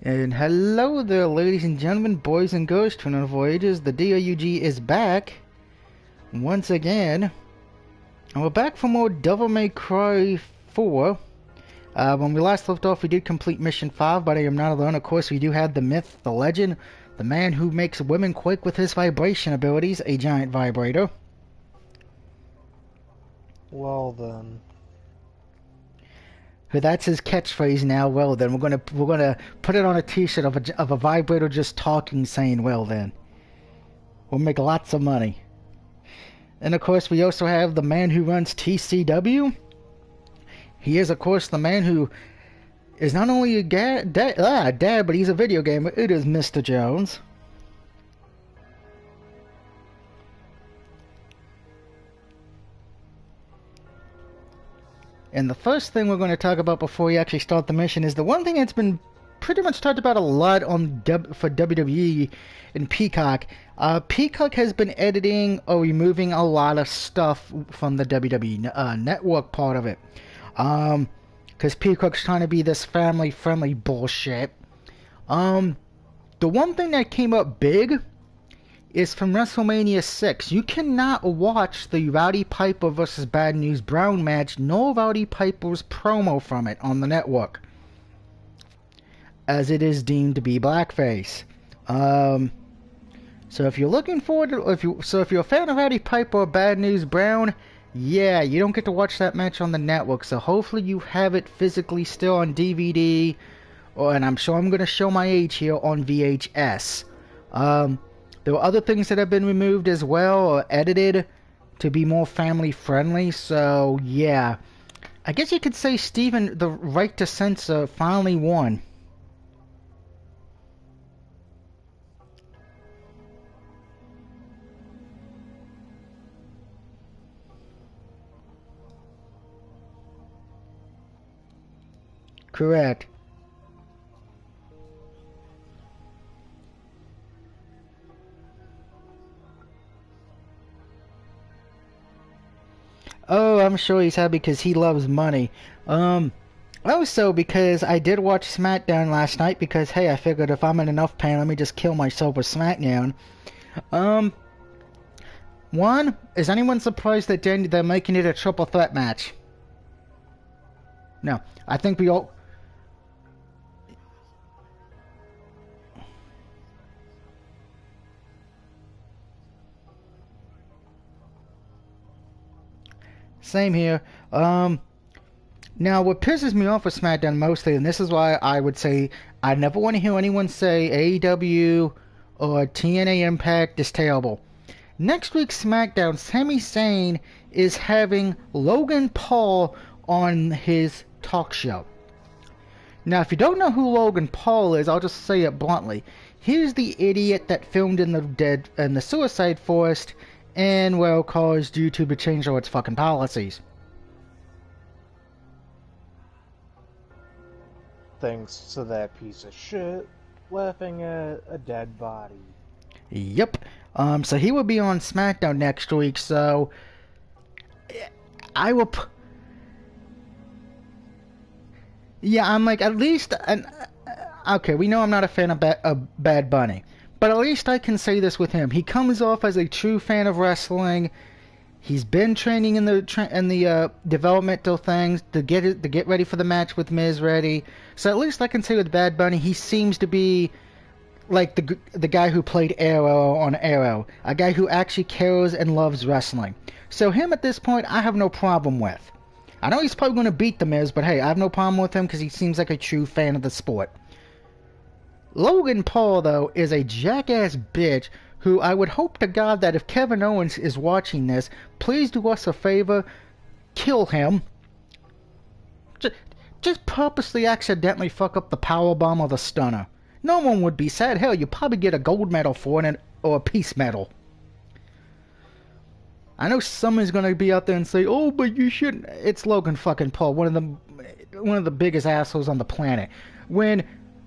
And hello there, ladies and gentlemen, boys and girls, Twin Voyagers. The DOUG is back once again. And we're back for more Devil May Cry 4. When we last left off, we did complete Mission 5, but I am not alone. Of course, we do have the myth, the legend, the man who makes women quake with his vibration abilities, a giant vibrator. Well then. That's his catchphrase now. Well then, we're gonna put it on a T-shirt of a vibrator just talking, saying well then. We'll make lots of money. And of course, we also have the man who runs TCW. He is, of course, the man who is not only a dad, but he's a video gamer. It is Mr. Jones. And the first thing we're going to talk about before we actually start the mission is the one thing that's been pretty much talked about a lot on for WWE and Peacock. Peacock has been editing or removing a lot of stuff from the WWE network part of it. Because Peacock's trying to be this family-friendly bullshit. The one thing that came up big is from WrestleMania 6. You cannot watch the Rowdy Piper vs. Bad News Brown match, nor Rowdy Piper's promo from it on the network, as it is deemed to be blackface. So if you're looking forward to, if you're a fan of Rowdy Piper or Bad News Brown, yeah, you don't get to watch that match on the network. So hopefully you have it physically still on DVD, and I'm sure I'm going to show my age here, on VHS. There were other things that have been removed as well, or edited to be more family friendly. So yeah, I guess you could say Steven, the right to censor, finally won. Correct. Oh, I'm sure he's happy because he loves money. Also because I did watch SmackDown last night because, hey, I figured if I'm in enough pain, let me just kill myself with SmackDown. One, is anyone surprised that they're making it a triple threat match? No. I think we all... Same here. Now, what pisses me off with SmackDown mostly, and this is why I would say I never want to hear anyone say AEW or TNA Impact is terrible. Next week's SmackDown, Sami Zayn is having Logan Paul on his talk show. Now, if you don't know who Logan Paul is, I'll just say it bluntly. He's the idiot that filmed in the Suicide Forest and, well, caused YouTube to change all its fucking policies. Thanks to that piece of shit laughing at a dead body. Yep. So he will be on SmackDown next week, so I will... Yeah, I'm like, at least... Okay, we know I'm not a fan of Bad Bunny, but at least I can say this with him. He comes off as a true fan of wrestling. He's been training in the developmental things to get ready for the match with Miz ready. So at least I can say with Bad Bunny, he seems to be like the guy who played Arrow on Arrow, a guy who actually cares and loves wrestling. So him at this point, I have no problem with. I know he's probably going to beat the Miz, but hey, I have no problem with him because he seems like a true fan of the sport. Logan Paul, though, is a jackass bitch who I would hope to God that if Kevin Owens is watching this, please do us a favor, kill him. Just purposely accidentally fuck up the powerbomb or the stunner. No one would be sad. Hell, you'd probably get a gold medal for it or a peace medal. I know someone's gonna be out there and say, "Oh, but you shouldn't." It's Logan fucking Paul, one of the biggest assholes on the planet. When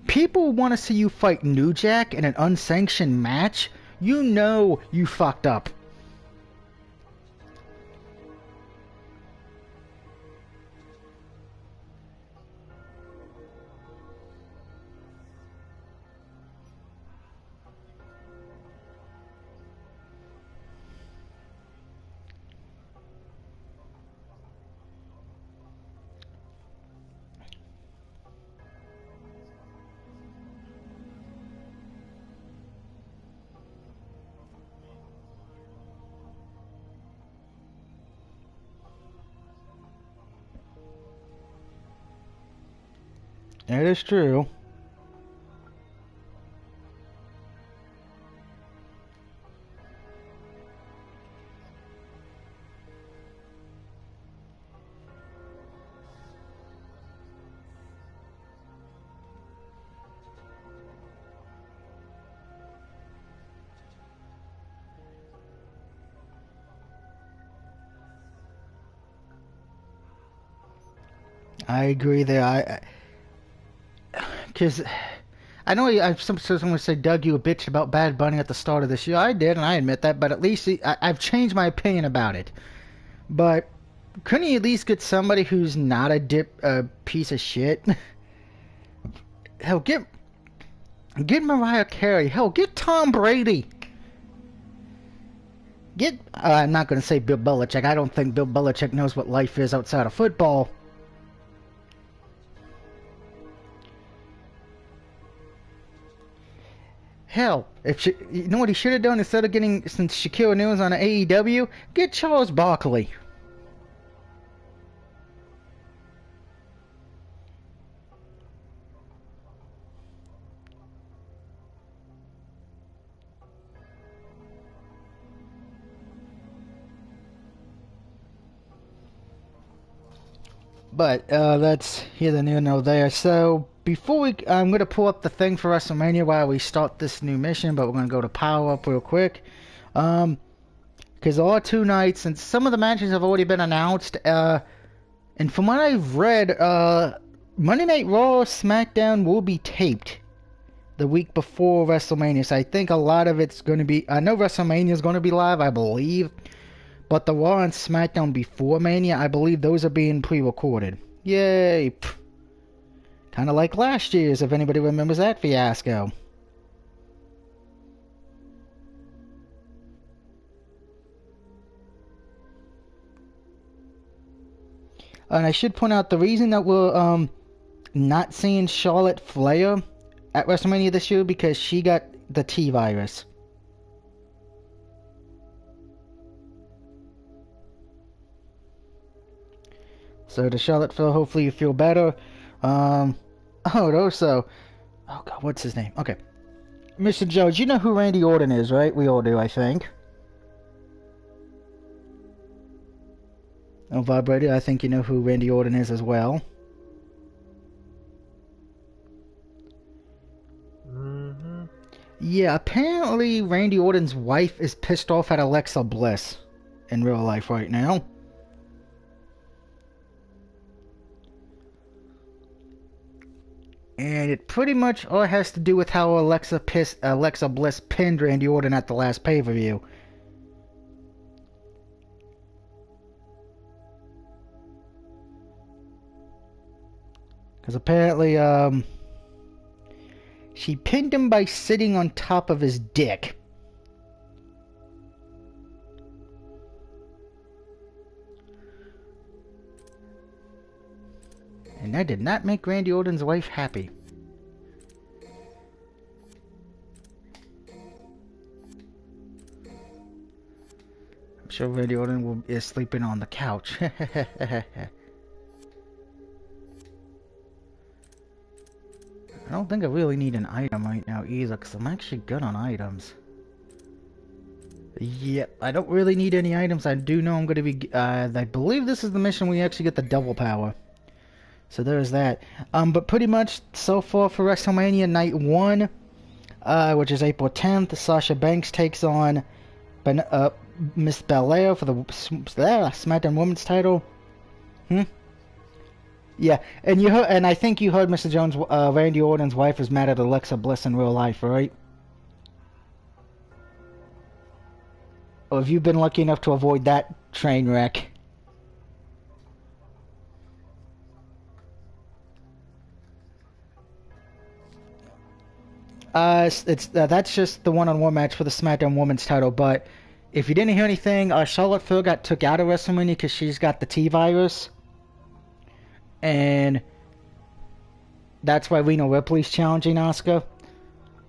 people want to see you fight New Jack in an unsanctioned match, you know you fucked up. That is true. I agree there. Because I know I've someone say, Doug, you a bitch about Bad Bunny at the start of this year. I did, and I admit that. But at least I've changed my opinion about it. But couldn't you at least get somebody who's not a piece of shit? Hell, get Mariah Carey. Hell, get Tom Brady. I'm not going to say Bill Belichick. I don't think Bill Belichick knows what life is outside of football. Hell, you know what he should have done instead of getting, since Shaquille O'Neal's on AEW, get Charles Barkley. But that's here the new no there. So I'm going to pull up the thing for WrestleMania while we start this new mission, but we're going to go to Power Up real quick. Because all 2 nights, and some of the matches have already been announced. And from what I've read, Monday Night Raw, SmackDown will be taped the week before WrestleMania. So I think a lot of it's going to be. I know WrestleMania is going to be live, I believe. But the Raw and SmackDown before Mania, I believe those are being pre-recorded. Yay! Kind of like last year's, if anybody remembers that fiasco. And I should point out the reason that we're not seeing Charlotte Flair at WrestleMania this year, because she got the T virus. So to Charlotte Flair, hopefully you feel better. Oh, God, what's his name? Okay. Mr. Jones, you know who Randy Orton is, right? We all do, I think. Oh, Vibrator, I think you know who Randy Orton is as well. Mm-hmm. Yeah, apparently Randy Orton's wife is pissed off at Alexa Bliss in real life right now. And it pretty much all has to do with how Alexa Bliss pinned Randy Orton at the last pay-per-view. Because apparently, she pinned him by sitting on top of his dick. And that did not make Randy Orton's wife happy. I'm sure Randy Orton is sleeping on the couch. I don't think I really need an item right now either, because I'm actually good on items. Yep, I don't really need any items. I do know I'm going to be... I believe this is the mission we actually get the double power. So there's that. But pretty much so far for WrestleMania Night 1, which is April 10th, Sasha Banks takes on Miss Belair for the SmackDown Women's title. Yeah, and I think you heard Mr. Jones, Randy Orton's wife is mad at Alexa Bliss in real life, right? Or have you been lucky enough to avoid that train wreck? That's just the one-on-one match for the SmackDown Women's title. But if you didn't hear anything, Charlotte Flair got took out of WrestleMania because she's got the T virus, and that's why Rhea Ripley's challenging Asuka.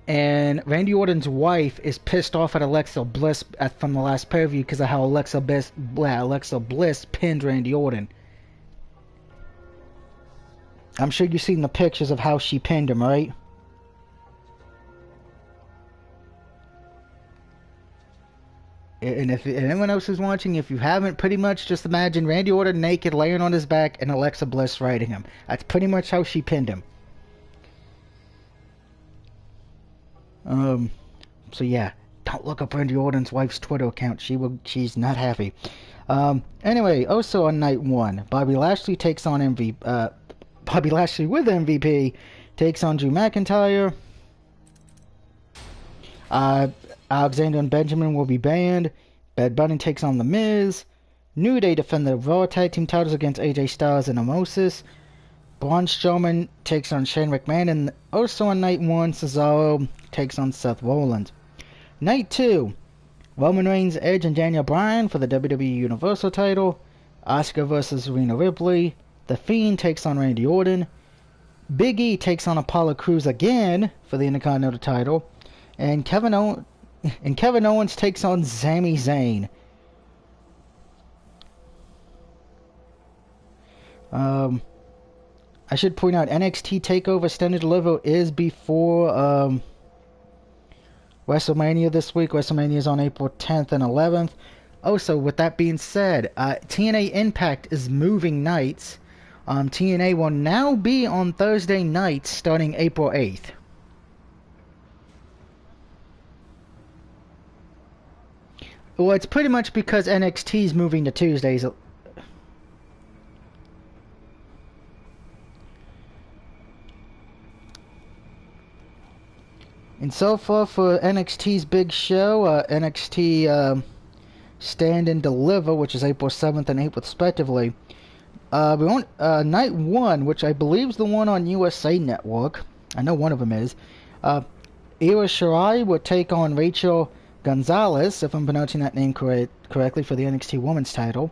And Randy Orton's wife is pissed off at Alexa Bliss from the last pay-per-view because of how Alexa Bliss pinned Randy Orton. I'm sure you've seen the pictures of how she pinned him, right? And if anyone else is watching, if you haven't, pretty much just imagine Randy Orton naked, laying on his back, and Alexa Bliss riding him. That's pretty much how she pinned him. So yeah, don't look up Randy Orton's wife's Twitter account. She's not happy. Anyway, also on night one, Bobby Lashley takes on MVP. Bobby Lashley with MVP takes on Drew McIntyre. Alexander and Benjamin will be banned. Bad Bunny takes on The Miz. New Day defend the Raw Tag Team titles against AJ Styles and Omos. Braun Strowman takes on Shane McMahon. And also on night one, Cesaro takes on Seth Rollins. Night two, Roman Reigns, Edge, and Daniel Bryan for the WWE Universal title. Asuka versus Rhea Ripley. The Fiend takes on Randy Orton. Big E takes on Apollo Crews again for the Intercontinental title. And Kevin Owens takes on Sami Zayn. I should point out NXT TakeOver Stand and Deliver is before WrestleMania this week. WrestleMania is on April 10th and 11th. Also, with that being said, TNA Impact is moving nights. TNA will now be on Thursday nights starting April 8th. Well, it's pretty much because NXT is moving to Tuesdays. And so far for NXT's big show, NXT Stand and Deliver, which is April 7th and 8th respectively. We want night one, which I believe is the one on USA Network. I know one of them is. Io Shirai will take on Rachel Gonzalez, if I'm pronouncing that name correctly, for the NXT Women's title.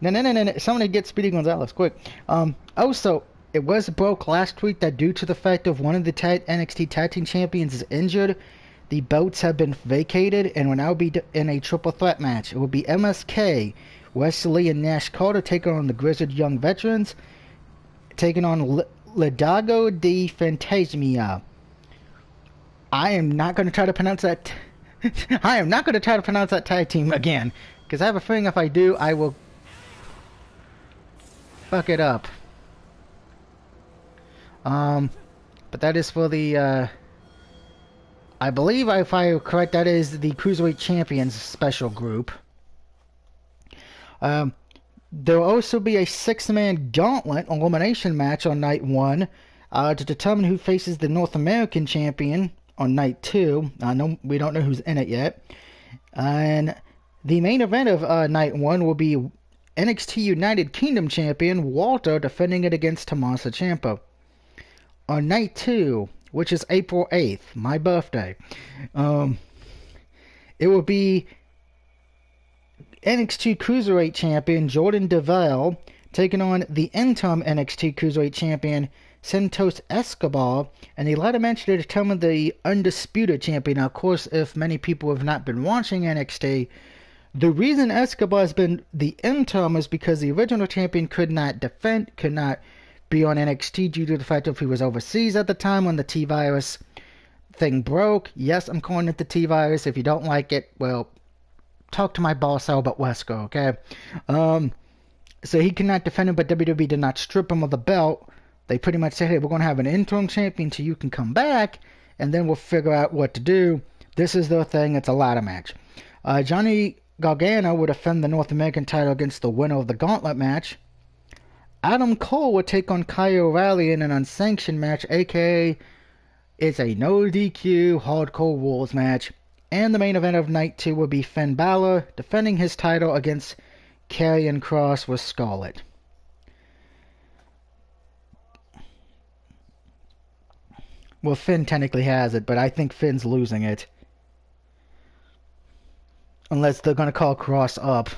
No. Somebody get Speedy Gonzalez, quick. Also, it was broke last week that due to the fact of one of the NXT Tag Team Champions is injured, the belts have been vacated and will now be in a triple threat match. It will be MSK, Wesley, and Nash Carter taking on the Grizzled Young Veterans, taking on Legado de Fantasmia. I am not going to try to pronounce that. I am not going to try to pronounce that tag team again, because I have a feeling if I do, I will fuck it up. But that is for the. I believe, if I'm correct, that is the Cruiserweight Champions special group. There will also be a 6-man gauntlet elimination match on night one to determine who faces the North American champion on night two. We don't know who's in it yet. And the main event of night one will be NXT United Kingdom champion Walter defending it against Tommaso Ciampa. On night two, which is April 8th, my birthday, it will be NXT Cruiserweight Champion Jordan Deville taking on the interim NXT Cruiserweight Champion Santos Escobar, and the ladder match to determine the Undisputed Champion. Now, of course, if many people have not been watching NXT, the reason Escobar has been the interim is because the original champion could not be on NXT due to the fact that he was overseas at the time when the T-Virus thing broke. Yes, I'm calling it the T-Virus. If you don't like it, well, talk to my boss Albert Wesker, okay? So he could not defend him, but WWE did not strip him of the belt. They pretty much said, hey, we're going to have an interim champion so you can come back, and then we'll figure out what to do. This is their thing. It's a ladder match. Johnny Gargano will defend the North American title against the winner of the gauntlet match. Adam Cole will take on Kyle O'Reilly in an unsanctioned match, aka it's a no DQ hardcore rules match. And the main event of night two will be Finn Balor defending his title against Karrion Kross with Scarlett. Well, Finn technically has it, but I think Finn's losing it. Unless they're going to call Kross up.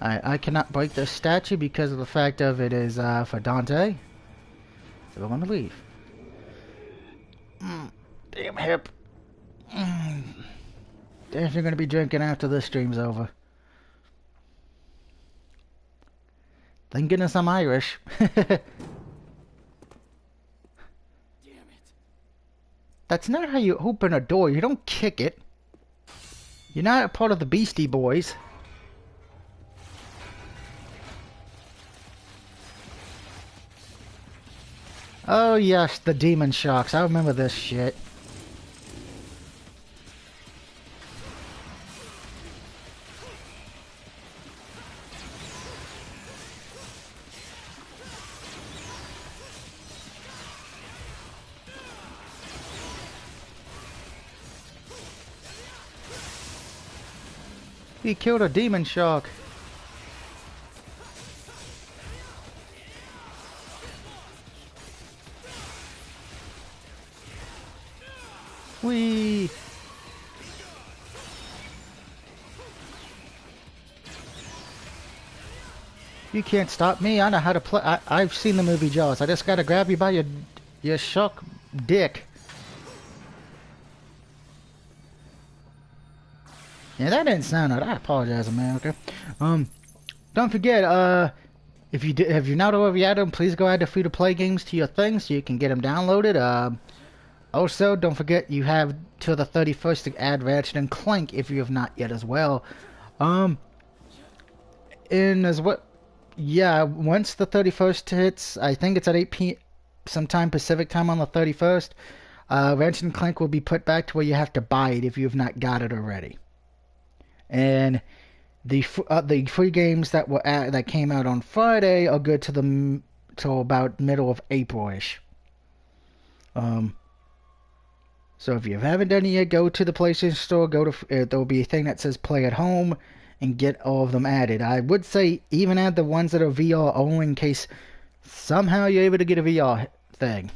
I cannot break this statue because of the fact of it is for Dante. So we're gonna leave. Damn hip. Damn, you're gonna be drinking after this stream's over. Thank goodness I'm Irish. Damn it. That's not how you open a door. You don't kick it. You're not a part of the Beastie Boys. Oh yes, the demon sharks. I remember this shit. He killed a demon shark. Whee! You can't stop me. I know how to play. I've seen the movie Jaws. I just gotta grab you by your shark dick. Yeah, that didn't sound right. I apologize, America. Don't forget, if you're not already at them, please go add the free-to-play games to your thing so you can get them downloaded. Also, don't forget you have till the 31st to add Ratchet and Clank if you have not yet as well. And as what? Yeah, once the 31st hits, I think it's at 8 p.m. sometime Pacific time on the 31st. Ratchet and Clank will be put back to where you have to buy it if you have not got it already. And the free games that came out on Friday are good till about middle of April-ish. So if you haven't done it yet, go to the PlayStation Store. There'll be a thing that says Play at Home, and get all of them added. I would say even add the ones that are VR only in case somehow you're able to get a VR thing.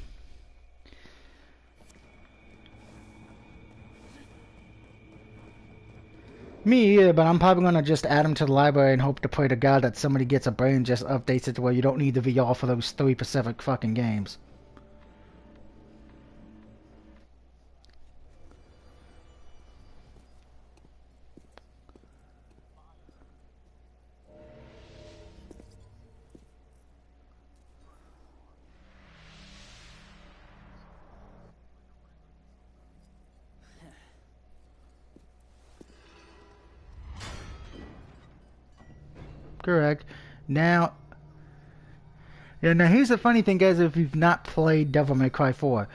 Me either, but I'm probably gonna just add them to the library and hope to pray to God that somebody gets a brain and just updates it to where you don't need the VR for those 3 Pacific fucking games. Correct. Now, yeah, now here's the funny thing, guys, if you've not played Devil May Cry 4.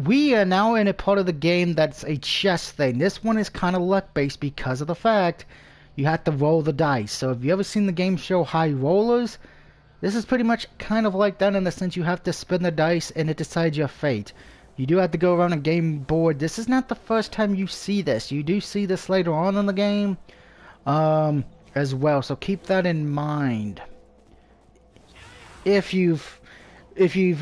We are now in a part of the game that's a chess thing. This one is kind of luck-based because of the fact you have to roll the dice. So if you ever seen the game show High Rollers, this is pretty much kind of like that in the sense you have to spin the dice and it decides your fate. You do have to go around a game board. This is not the first time you see this. You do see this later on in the game. As well, so keep that in mind. If you've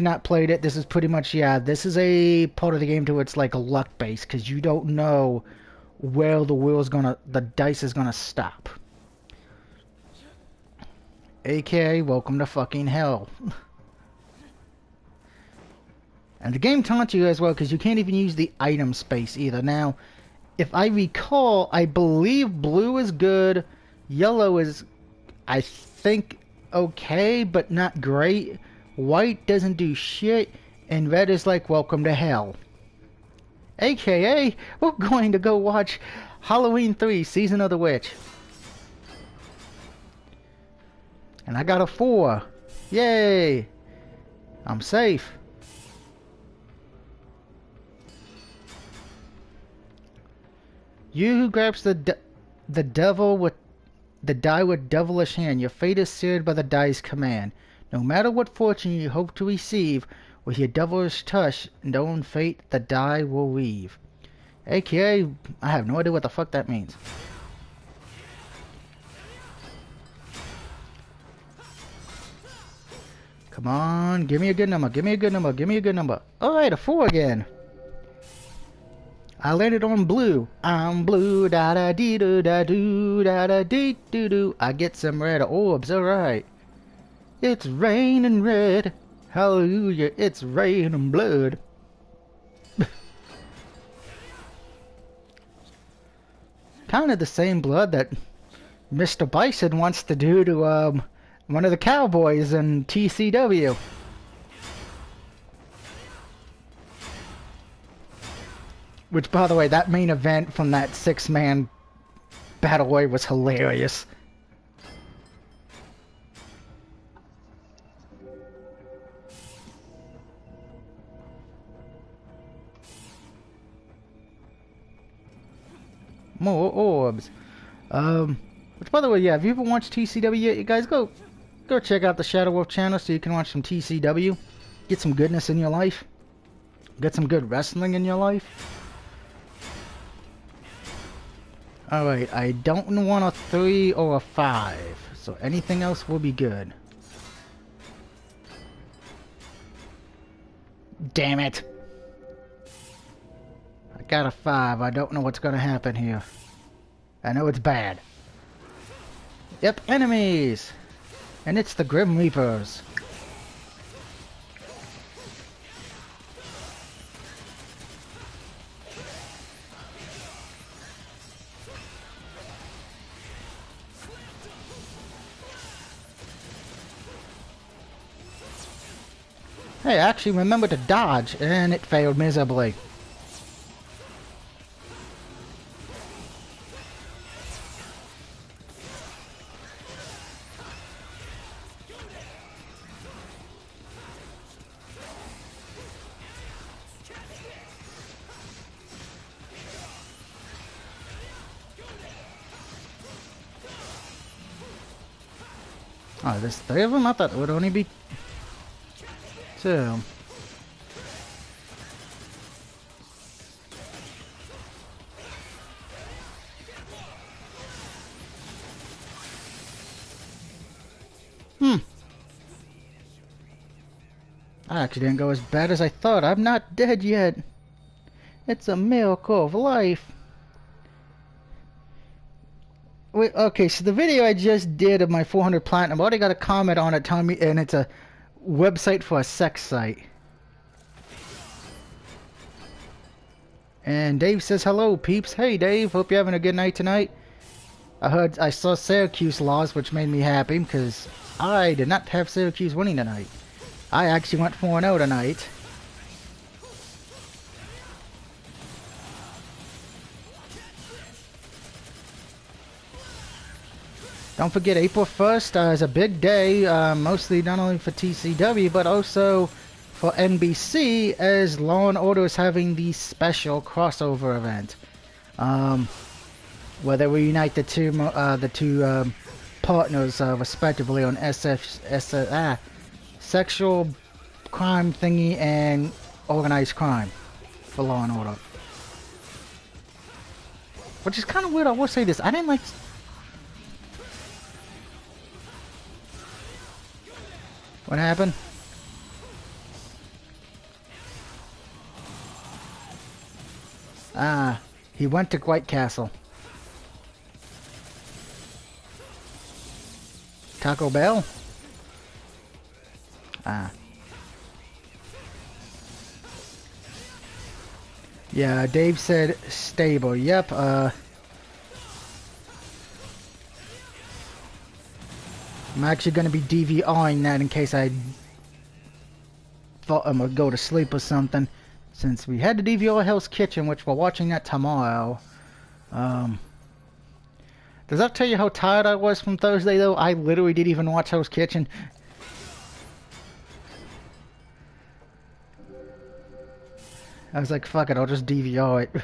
not played it, this is pretty much, yeah, this is a part of the game to it's like a luck base, because you don't know where the dice is gonna stop. AKA, welcome to fucking hell. And the game taunts you as well, because you can't even use the item space either. Now, if I recall, I believe blue is good. Yellow is, I think, okay, but not great. White doesn't do shit. And red is like, welcome to hell. AKA, we're going to go watch Halloween 3, Season of the Witch. And I got a 4. Yay! I'm safe. You who grabs the devil with the die with devilish hand, your fate is seared by the die's command. No matter what fortune you hope to receive, with your devilish touch, known fate the die will weave. AKA, I have no idea what the fuck that means. Come on, give me a good number, give me a good number, give me a good number. Alright, a 4 again. I landed on blue. I'm blue, da da dee doo da doo da da dee doo doo. I get some red orbs, alright. It's raining red. Hallelujah, it's raining blood. Kind of the same blood that Mr. Bison wants to do to one of the cowboys in TCW. Which, by the way, that main event from that 6-man battle way was hilarious. More orbs. Which, by the way, yeah, if you haven't watched TCW yet, you guys go check out the Shadow Wolf channel so you can watch some TCW. Get some goodness in your life. Get some good wrestling in your life. Alright, I don't want a 3 or a 5. So anything else will be good. Damn it. I got a 5. I don't know what's gonna happen here. I know it's bad. Yep, enemies! And it's the Grim Reapers. Hey, I actually remembered to dodge, and it failed miserably. Oh, there's 3 of them? I thought there would only be 2. I actually didn't go as bad as I thought. I'm not dead yet. It's a miracle of life. Wait, okay, so the video I just did of my 400 platinum, I already got a comment on it telling me, and it's a website for a sex site. And Dave says, hello, peeps. Hey, Dave. Hope you're having a good night tonight. I saw Syracuse lost, which made me happy, because I did not have Syracuse winning tonight. I actually went 4-0 tonight. Don't forget, April 1st is a big day, mostly not only for TCW, but also for NBC, as Law & Order is having the special crossover event. Where they reunite the two partners, respectively, on sexual crime thingy and organized crime for Law & Order. Which is kind of weird, I will say this. I didn't like... What happened? Ah, he went to White Castle. Taco Bell? Ah. Yeah, Dave said stable. Yep, I'm actually going to be DVRing that in case I thought I would go to sleep or something. Since we had the DVR Hell's Kitchen, which we're watching that tomorrow. Does that tell you how tired I was from Thursday, though? I literally didn't even watch Hell's Kitchen. I was like, fuck it, I'll just DVR it.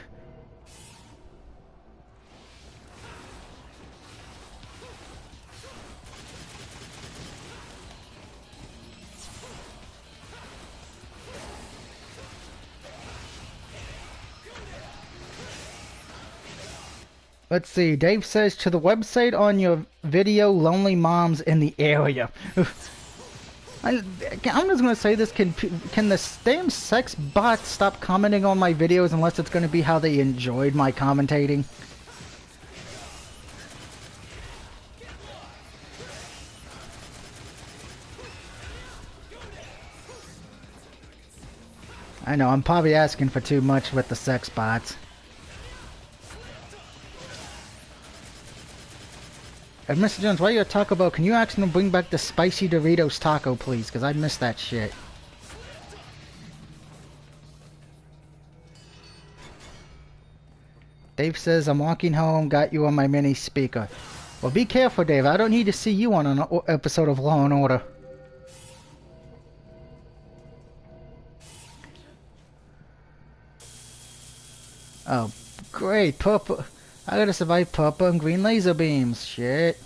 Let's see, Dave says, to the website on your video, lonely moms in the area. I, I'm just gonna say this: can the damn sex bots stop commenting on my videos unless it's gonna be how they enjoyed my commentating? I know I'm probably asking for too much with the sex bots. And Mr. Jones, while you're at Taco Bell, can you ask them to bring back the spicy Doritos taco, please? Because I missed that shit. Dave says, I'm walking home, got you on my mini speaker. Well, be careful, Dave. I don't need to see you on an episode of Law and Order. Oh, great. Purple. I gotta survive purple and green laser beams. Shit.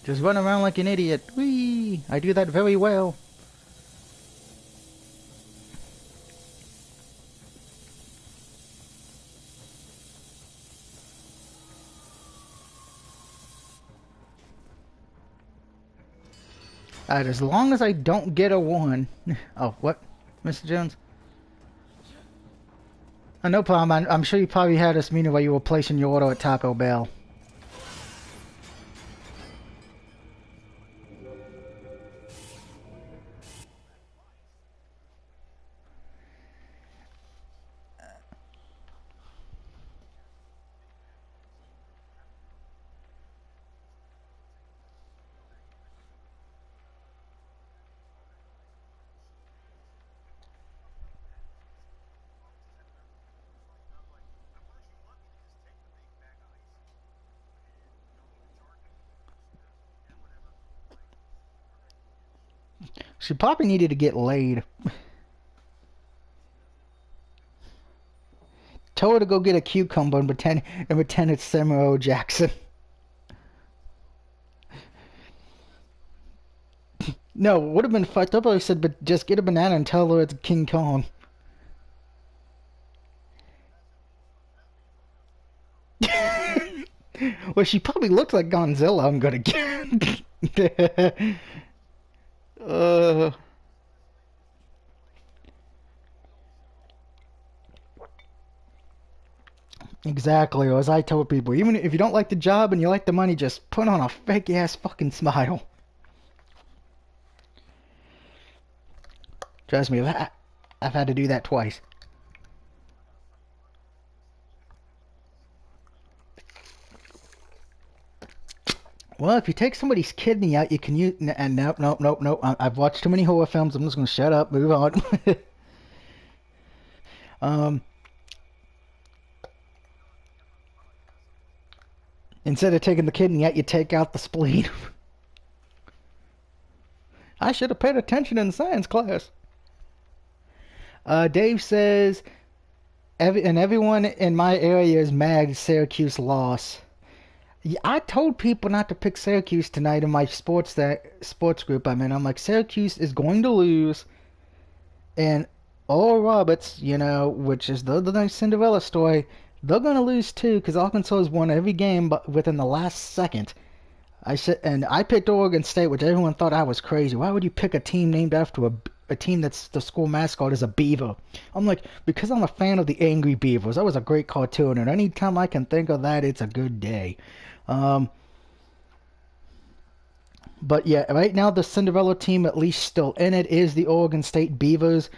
Just run around like an idiot. Whee! I do that very well. As long as I don't get a 1. Oh, what? Mr. Jones? Oh, no problem. I'm sure you probably had this meeting while you were placing your order at Taco Bell. She probably needed to get laid. Tell her to go get a cucumber and pretend it's Samuel L. Jackson. No, would have been fucked up if I said, but just get a banana and tell her it's King Kong. Well, she probably looks like Godzilla, I'm gonna get. uh... Exactly, or as I tell people, even if you don't like the job and you like the money, just put on a fake ass fucking smile. Trust me, I've had to do that twice. Well, if you take somebody's kidney out, you can use. And nope, nope, nope, nope. I've watched too many horror films. I'm just gonna shut up, move on. um, Instead of taking the kidney out, you take out the spleen. I should have paid attention in science class. Dave says, everyone in my area is mad Syracuse lost. Yeah, I told people not to pick Syracuse tonight in my sports group I'm in. I'm like, Syracuse is going to lose, and Oral Roberts, you know, which is the other nice Cinderella story, they're going to lose too because Arkansas has won every game but within the last second. I picked Oregon State, which everyone thought I was crazy. Why would you pick a team named after a team that's the school mascot is a beaver? I'm like, because I'm a fan of the Angry Beavers. That was a great cartoon, and anytime I can think of that, it's a good day. But yeah, right now the Cinderella team, at least still in it, is the Oregon State Beavers.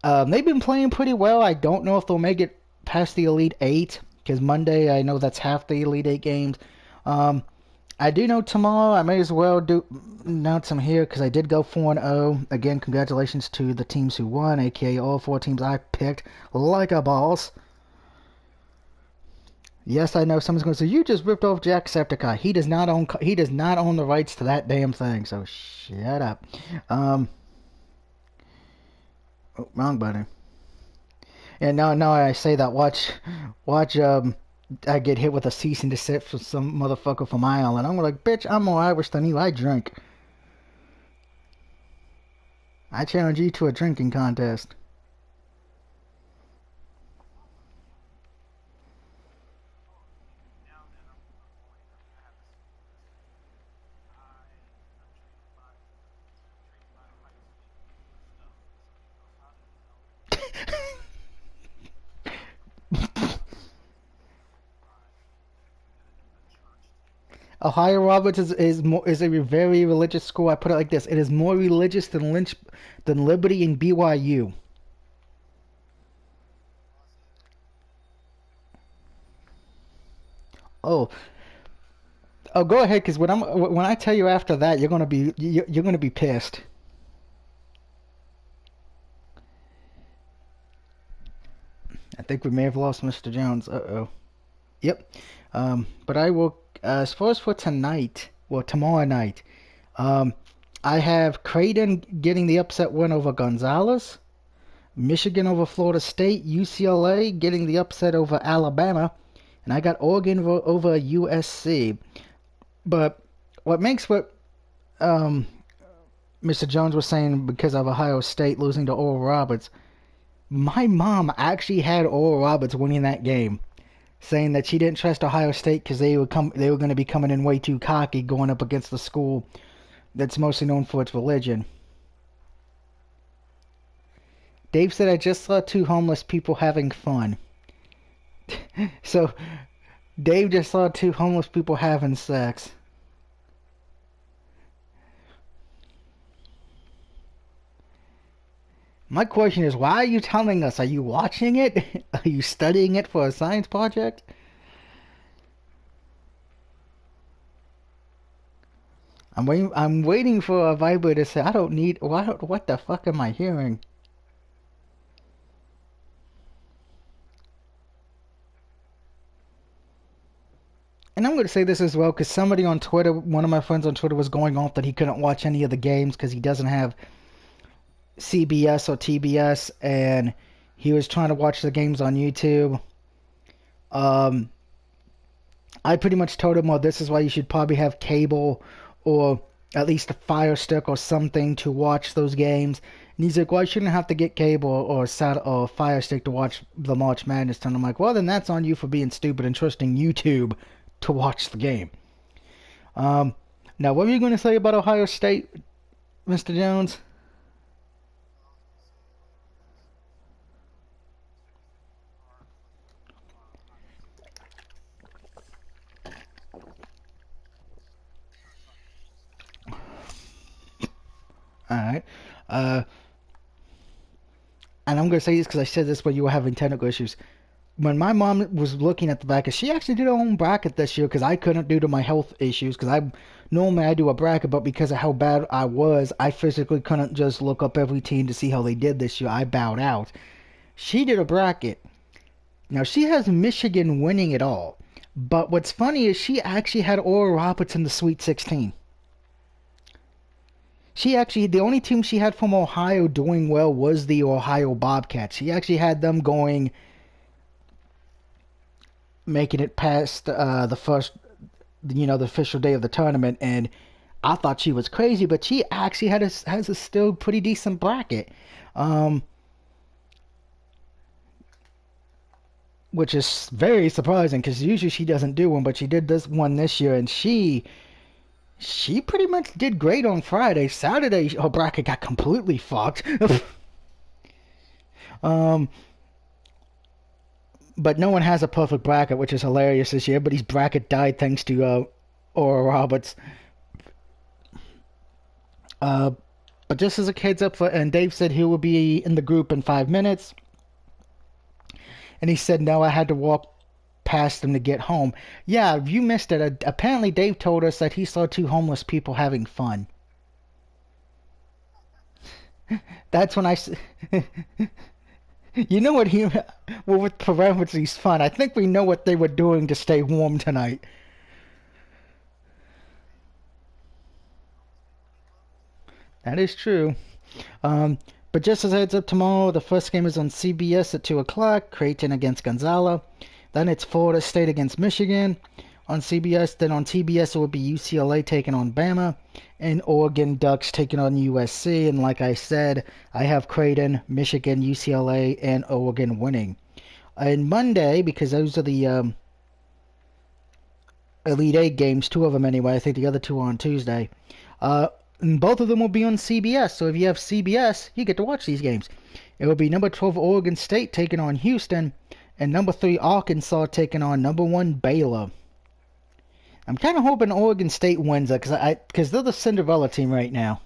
They've been playing pretty well. I don't know if they'll make it past the Elite Eight, because Monday, I know that's half the Elite Eight games. I do know tomorrow I may as well announce them here because I did go 4-0. Again, congratulations to the teams who won, aka all 4 teams I picked like a boss. Yes, I know someone's going to say you just ripped off Jacksepticeye. He does not own the rights to that damn thing. So shut up. Oh, wrong button. And now I say that watch I get hit with a cease and desist from some motherfucker from Ireland. I'm like, bitch, I'm more Irish than you. I drink. I challenge you to a drinking contest. Ohio Roberts is a very religious school. I put it like this: it is more religious than Liberty and BYU. Oh, oh, go ahead, because when I tell you after that, you're gonna be pissed. I think we may have lost Mr. Jones. Uh-oh. Yep. But I will. As far as for tonight, well, tomorrow night, um, I have Creighton getting the upset win over Gonzalez. Michigan over Florida State, UCLA getting the upset over Alabama, and I got Oregon over USC. But what um, Mr. Jones was saying because of Ohio State losing to Oral Roberts, my mom actually had Oral Roberts winning that game, saying that she didn't trust Ohio State because they were going to be coming in way too cocky going up against the school that's mostly known for its religion. Dave said I just saw two homeless people having fun. So Dave just saw two homeless people having sex. My question is, why are you telling us? Are you watching it? Are you studying it for a science project? I'm waiting for a Viber to say I don't need. What the fuck am I hearing? And I'm going to say this as well because somebody on Twitter, one of my friends on Twitter, was going off that he couldn't watch any of the games because he doesn't have CBS or TBS, and he was trying to watch the games on YouTube. Um, I pretty much told him, well, this is why you should probably have cable or at least a Fire Stick or something to watch those games. And he's like, well, I shouldn't have to get cable or Fire Stick to watch the March Madness. And I'm like, well, then that's on you for being stupid and trusting YouTube to watch the game. Um, Now, what were you going to say about Ohio State, Mr. Jones? All right. Uh, and I'm going to say this because I said this when you were having technical issues. When my mom was looking at the bracket, she actually did her own bracket this year because I couldn't due to my health issues. Because I normally I do a bracket, but because of how bad I was, I physically couldn't just look up every team to see how they did this year. I bowed out. She did a bracket. Now she has Michigan winning it all. But what's funny is she actually had Oral Roberts in the Sweet 16. The only team she had from Ohio doing well was the Ohio Bobcats. She actually had them going, making it past the first, the official day of the tournament, and I thought she was crazy, but she actually has a still pretty decent bracket, um, which is very surprising because usually she doesn't do one, but she did this one this year, and she pretty much did great on Friday. Saturday, her bracket got completely fucked. um, but no one has a perfect bracket, which is hilarious this year. But his bracket died thanks to Oral Roberts. Uh, but just as a heads up, and Dave said he will be in the group in 5 minutes, and he said no, I had to walk past him to get home. Yeah, you missed it. Apparently, Dave told us that he saw two homeless people having fun. That's when you know what he, well, with parentheses fun. I think we know what they were doing to stay warm tonight. That is true. Um, but just as a heads up, tomorrow the first game is on CBS at 2 o'clock. Creighton against Gonzaga. Then it's Florida State against Michigan on CBS. Then on TBS it will be UCLA taking on Bama and Oregon Ducks taking on USC. And like I said, I have Creighton, Michigan, UCLA, and Oregon winning. And Monday, because those are the Elite Eight games, two of them anyway. I think the other two are on Tuesday. And both of them will be on CBS. So if you have CBS, you get to watch these games. It will be number 12 Oregon State taking on Houston, and number 3 Arkansas taking on number 1 Baylor. I'm kind of hoping Oregon State wins it because they're the Cinderella team right now.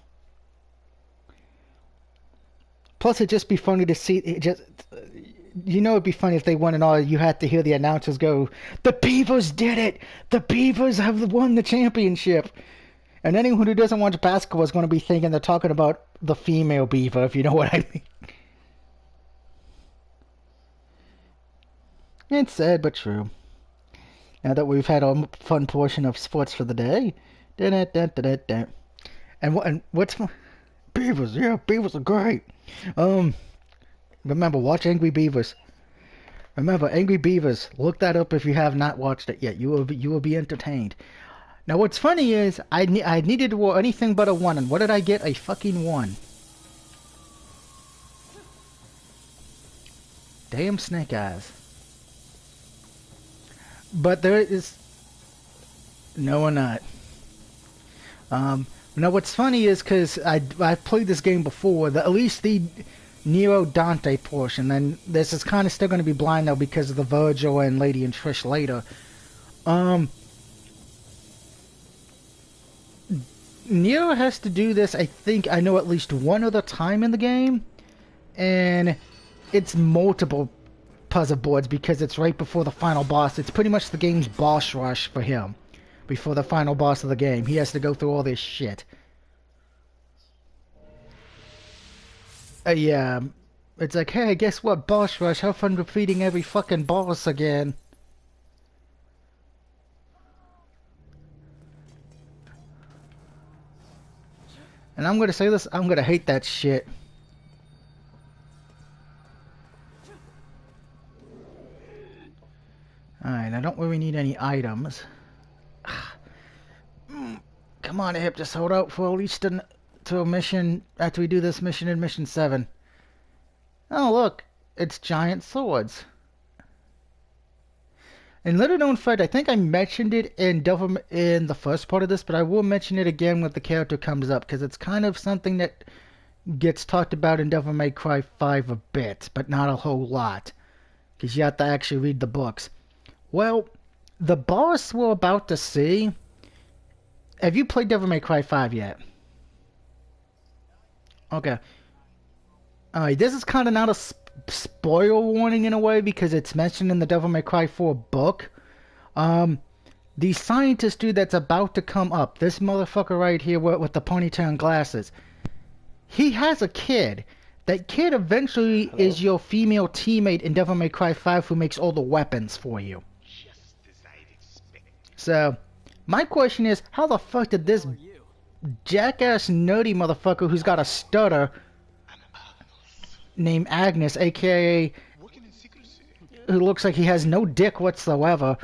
Plus, it'd just be funny to see it just. You know, it'd be funny if they won and all. You had to hear the announcers go, "The Beavers did it! The Beavers have won the championship!" And anyone who doesn't watch basketball is going to be thinking they're talking about the female Beaver, if you know what I mean. It's sad but true. Now that we've had a fun portion of sports for the day, and what's Beavers? Yeah, Beavers are great. Remember, watch Angry Beavers. Remember, Angry Beavers. Look that up if you have not watched it yet. You will be entertained. Now, what's funny is I needed to roll anything but a 1, and what did I get? A fucking 1. Damn snake eyes. But there is... No, we're not. Now, what's funny is because I've played this game before, at least the Nero Dante portion, and this is kind of still going to be blind, though, because of the Virgil and Lady and Trish later. Nero has to do this, I think, I know at least one other time in the game, and it's multiple puzzle boards because it's right before the final boss. It's pretty much the game's boss rush for him. Before the final boss of the game. He has to go through all this shit. Yeah. It's like, hey, guess what, boss rush? Have fun defeating every fucking boss again. And I'm gonna say this, I'm gonna hate that shit. Alright, I don't really need any items. Come on, Hip, just hold out for at least to a mission after we do this mission in Mission 7. Oh, look, it's giant swords. And little known fact, I think I mentioned it in the first part of this, but I will mention it again when the character comes up, because it's kind of something that gets talked about in Devil May Cry 5 a bit, but not a whole lot, because you have to actually read the books. Well, the boss we're about to see... Have you played Devil May Cry 5 yet? Okay. Alright, this is kind of not a spoiler warning in a way because it's mentioned in the Devil May Cry 4 book. The scientist dude that's about to come up, this motherfucker right here with the ponytail and glasses, he has a kid. That kid eventually is your female teammate in Devil May Cry 5 who makes all the weapons for you. So... my question is, how the fuck did this jackass nerdy motherfucker who's got a stutter named Agnes, aka who looks like he has no dick whatsoever,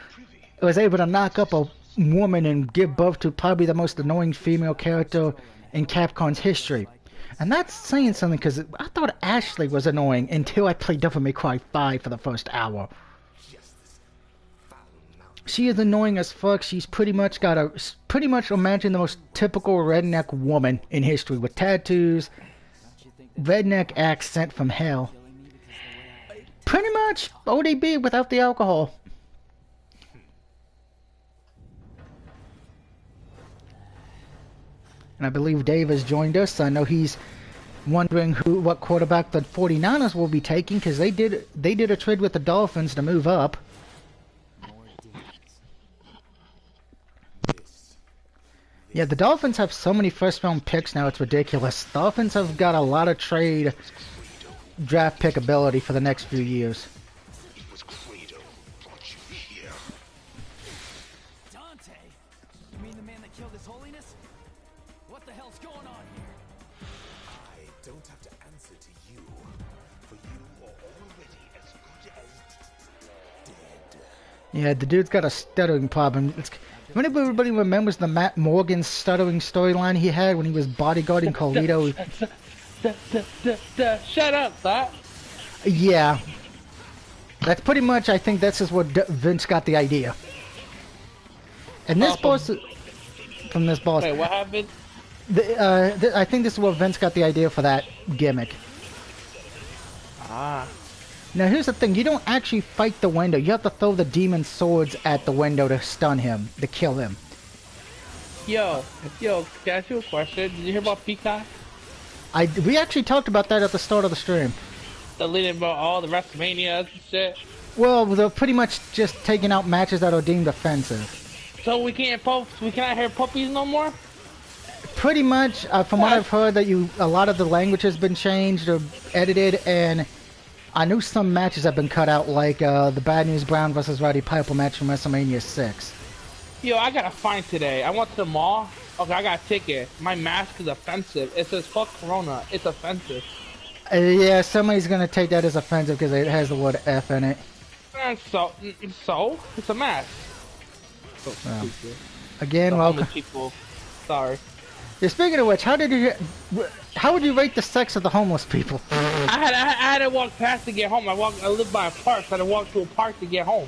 was able to knock up a woman and give birth to probably the most annoying female character in Capcom's history? And that's saying something, because I thought Ashley was annoying until I played Devil May Cry 5 for the first hour. She is annoying as fuck. She's pretty much imagine the most typical redneck woman in history with tattoos, redneck accent from hell. Pretty much ODB without the alcohol. And I believe Dave has joined us. I know he's wondering what quarterback the 49ers will be taking, because they did a trade with the Dolphins to move up. Yeah, the Dolphins have so many first-round picks now, it's ridiculous. The Dolphins have got a lot of draft pick ability for the next few years. It was Credo who brought you here. Dante? You mean the man that killed His Holiness? What the hell's going on here? I don't have to answer to you, for you are already as good as dead. Yeah, the dude's got a stuttering problem. If everybody remembers the Matt Morgan stuttering storyline he had when he was bodyguarding Carlito. Shut up, that. Yeah. That's pretty much, I think this is where Vince got the idea. And this boss... From this boss... Wait, what happened? I think this is where Vince got the idea for that gimmick. Ah. Now here's the thing, you don't actually fight the window. You have to throw the demon swords at the window to stun him, to kill him. Yo, can I ask you a question? Did you hear about Peacock? We actually talked about that at the start of the stream. The leading about all the WrestleManias and shit. Well, they're pretty much just taking out matches that are deemed offensive. So we cannot hear puppies no more? Pretty much, from what I've heard, that a lot of the language has been changed or edited, and I knew some matches have been cut out, like the Bad News Brown versus Roddy Piper match from WrestleMania 6. Yo, I got a fine today. I went to the mall. Okay, I got a ticket. My mask is offensive. It says fuck Corona. It's offensive. Yeah, somebody's gonna take that as offensive because it has the word F in it. And so it's a mask. So stupid. Again, The welcome. homeless people. Sorry. Yeah, speaking of which, how would you rate the sex of the homeless people? I had to walk past to get home. I lived by a park, so I had to walk to a park to get home.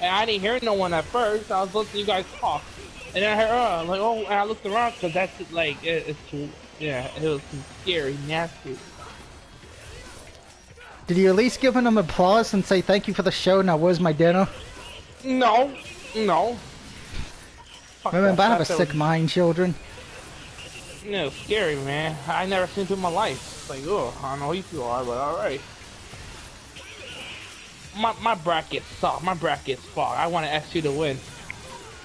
And I didn't hear no one at first. I was listening to you guys talk. And then I heard, like, oh, and I looked around because that's like, it's too, yeah, it was scary, nasty. Did you at least give them applause and say thank you for the show? Now where's my dinner? No. Fuck Remember, that. I have a That sick was- mind, children. No, scary, man. I never seen it in my life. Like, oh, I don't know who you are, but alright. My bracket's soft. My bracket's fucked. I want to SU to win.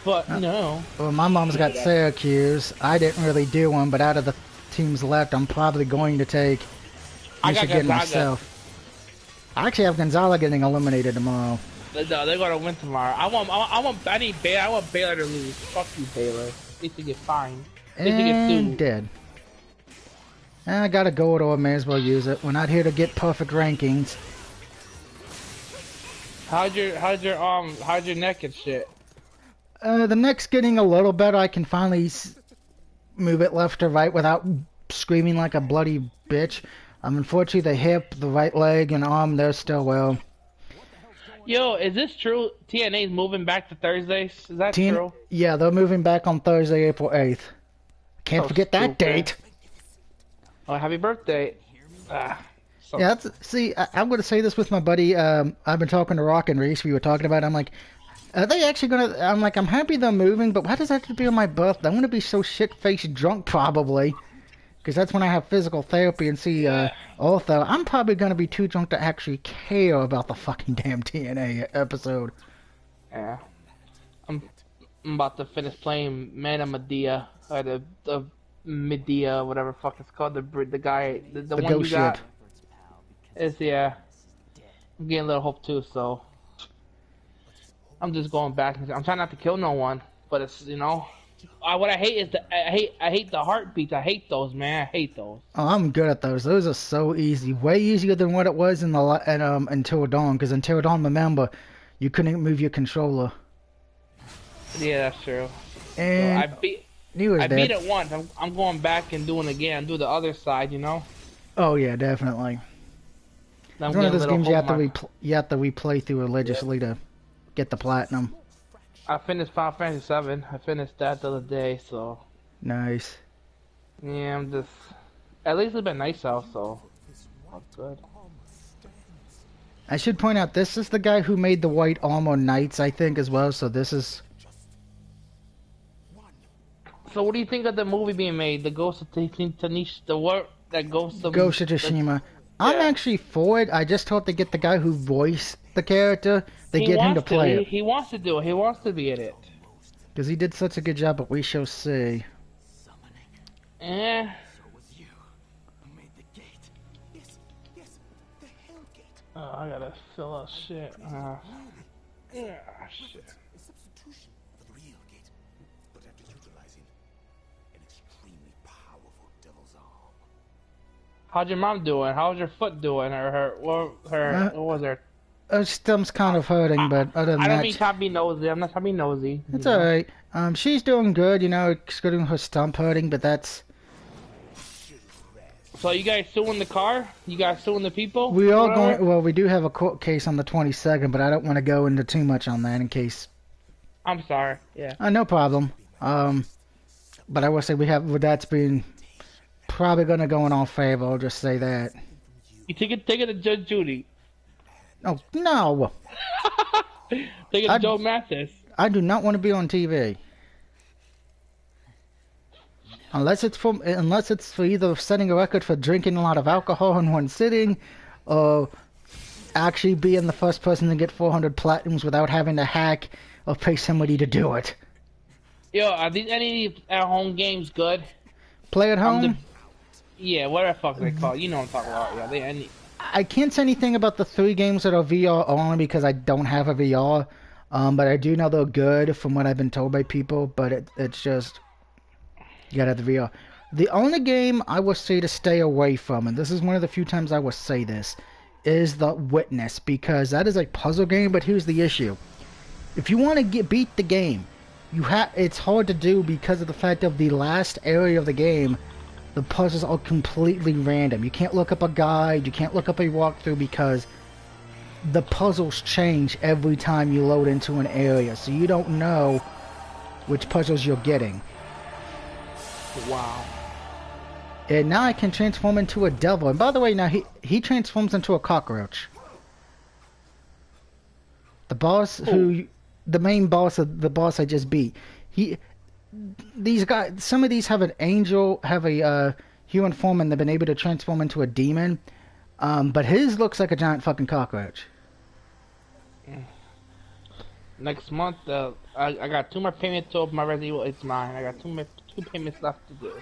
But, no. Well, my mom's got Syracuse. I didn't really do one, but out of the teams left, I'm probably going to take I got Michigan Gonzaga. myself. I actually have Gonzaga getting eliminated tomorrow. No, they're gonna win tomorrow. I need Baylor. I want Baylor to lose. Fuck you, Baylor. They should get fined. They should get And sued. dead. I gotta go it or may as well use it. We're not here to get perfect rankings. How's your neck and shit? The neck's getting a little better. I can finally move it left to right without screaming like a bloody bitch. Unfortunately, the hip, the right leg, and arm, they're still well. Yo, is this true? TNA's moving back to Thursdays? Is that true? Yeah, they're moving back on Thursday, April 8th. Can't So forget that stupid. date. Oh, happy birthday. So Yeah, I'm going to say this with my buddy. I've been talking to Rock and Reese. We were talking about it. I'm like, are they actually going to... I'm like, I'm happy they're moving, but why does that have to be on my birthday? I'm going to be so shit-faced drunk, probably. Because that's when I have physical therapy and see Ortho. I'm probably going to be too drunk to actually care about the fucking damn TNA episode. Yeah. I'm about to finish playing Man of Medea, or the Medea, whatever the fuck it's called. The guy, the one ghost you got. ship. Is yeah. I'm getting a little hope too, so I'm just going back. I'm trying not to kill no one, but it's what I hate is I hate the heartbeats. I hate those, man. I hate those. Oh, I'm good at those. Those are so easy. Way easier than what it was in Until Dawn. Because Until Dawn, remember, you couldn't move your controller. Yeah, that's true. And So I I beat it once. I'm going back and doing it again. Do the other side, Oh yeah, definitely. I'm It's one of getting those a little games hope you have to replay through religiously to get the platinum. I finished Final Fantasy 7. I finished that the other day, so Nice. yeah, I'm just. At least it's been nice out, so that's good. I should point out this is the guy who made the White Armor Knights, I think, as well. So this is So what do you think of the movie being made? The Ghost of Tanish, the what? That Ghost of Ghost of Tsushima. I'm Yeah. actually for it. I just hope they get the guy who voiced the character. They He get him to wants play it He wants to do it. He wants to be in it. because he did such a good job. But we shall see. Eh. Was you who made the gate? Yes, the Hellgate. Oh, I gotta fill out shit. Yeah, shit. A substitution for the real gate, but after utilizing an extremely powerful devil's arm. How's your mom doing? How's your foot doing? What was her? Her stum's kind of hurting, but other than I don't that, mean trying to be nosy. I'm not trying to be nosy. it's all right. She's doing good. Excluding her stump hurting, but that's So you guys suing the car? You guys suing the people? we are Whatever? going. Well, we do have a court case on the 22nd, but I don't want to go into too much on that in case. I'm sorry. Yeah. No problem. But I will say that's been probably going to go in our favor. I'll just say that. You take it to Judge Judy. Oh no! Take it to Joe Mathis. I do not want to be on TV. unless it's for either setting a record for drinking a lot of alcohol in one sitting, or actually being the first person to get 400 platinums without having to hack or pay somebody to do it. Yo, are these any at-home games good? Play at home? Yeah, whatever the fuck they call it. You know what I'm talking about. Yeah, I can't say anything about the 3 games that are VR only because I don't have a VR. But I do know they're good from what I've been told by people. But it's just, you gotta have the VR. The only game I would say to stay away from, and this is one of the few times I will say this, is The Witness, because that is a puzzle game. But here's the issue: if you want to beat the game, it's hard to do because of the fact of the last area of the game. The puzzles are completely random. You can't look up a guide, you can't look up a walkthrough because the puzzles change every time you load into an area, so you don't know which puzzles you're getting. Wow. And now I can transform into a devil. And by the way, now he transforms into a cockroach. The boss the main boss of the boss I just beat. These guys, some of these have a human form, and they've been able to transform into a demon. But his looks like a giant fucking cockroach. Next month, I got 2 more payments to open my Resident Evil 8 mine. I got 2 payments left to do.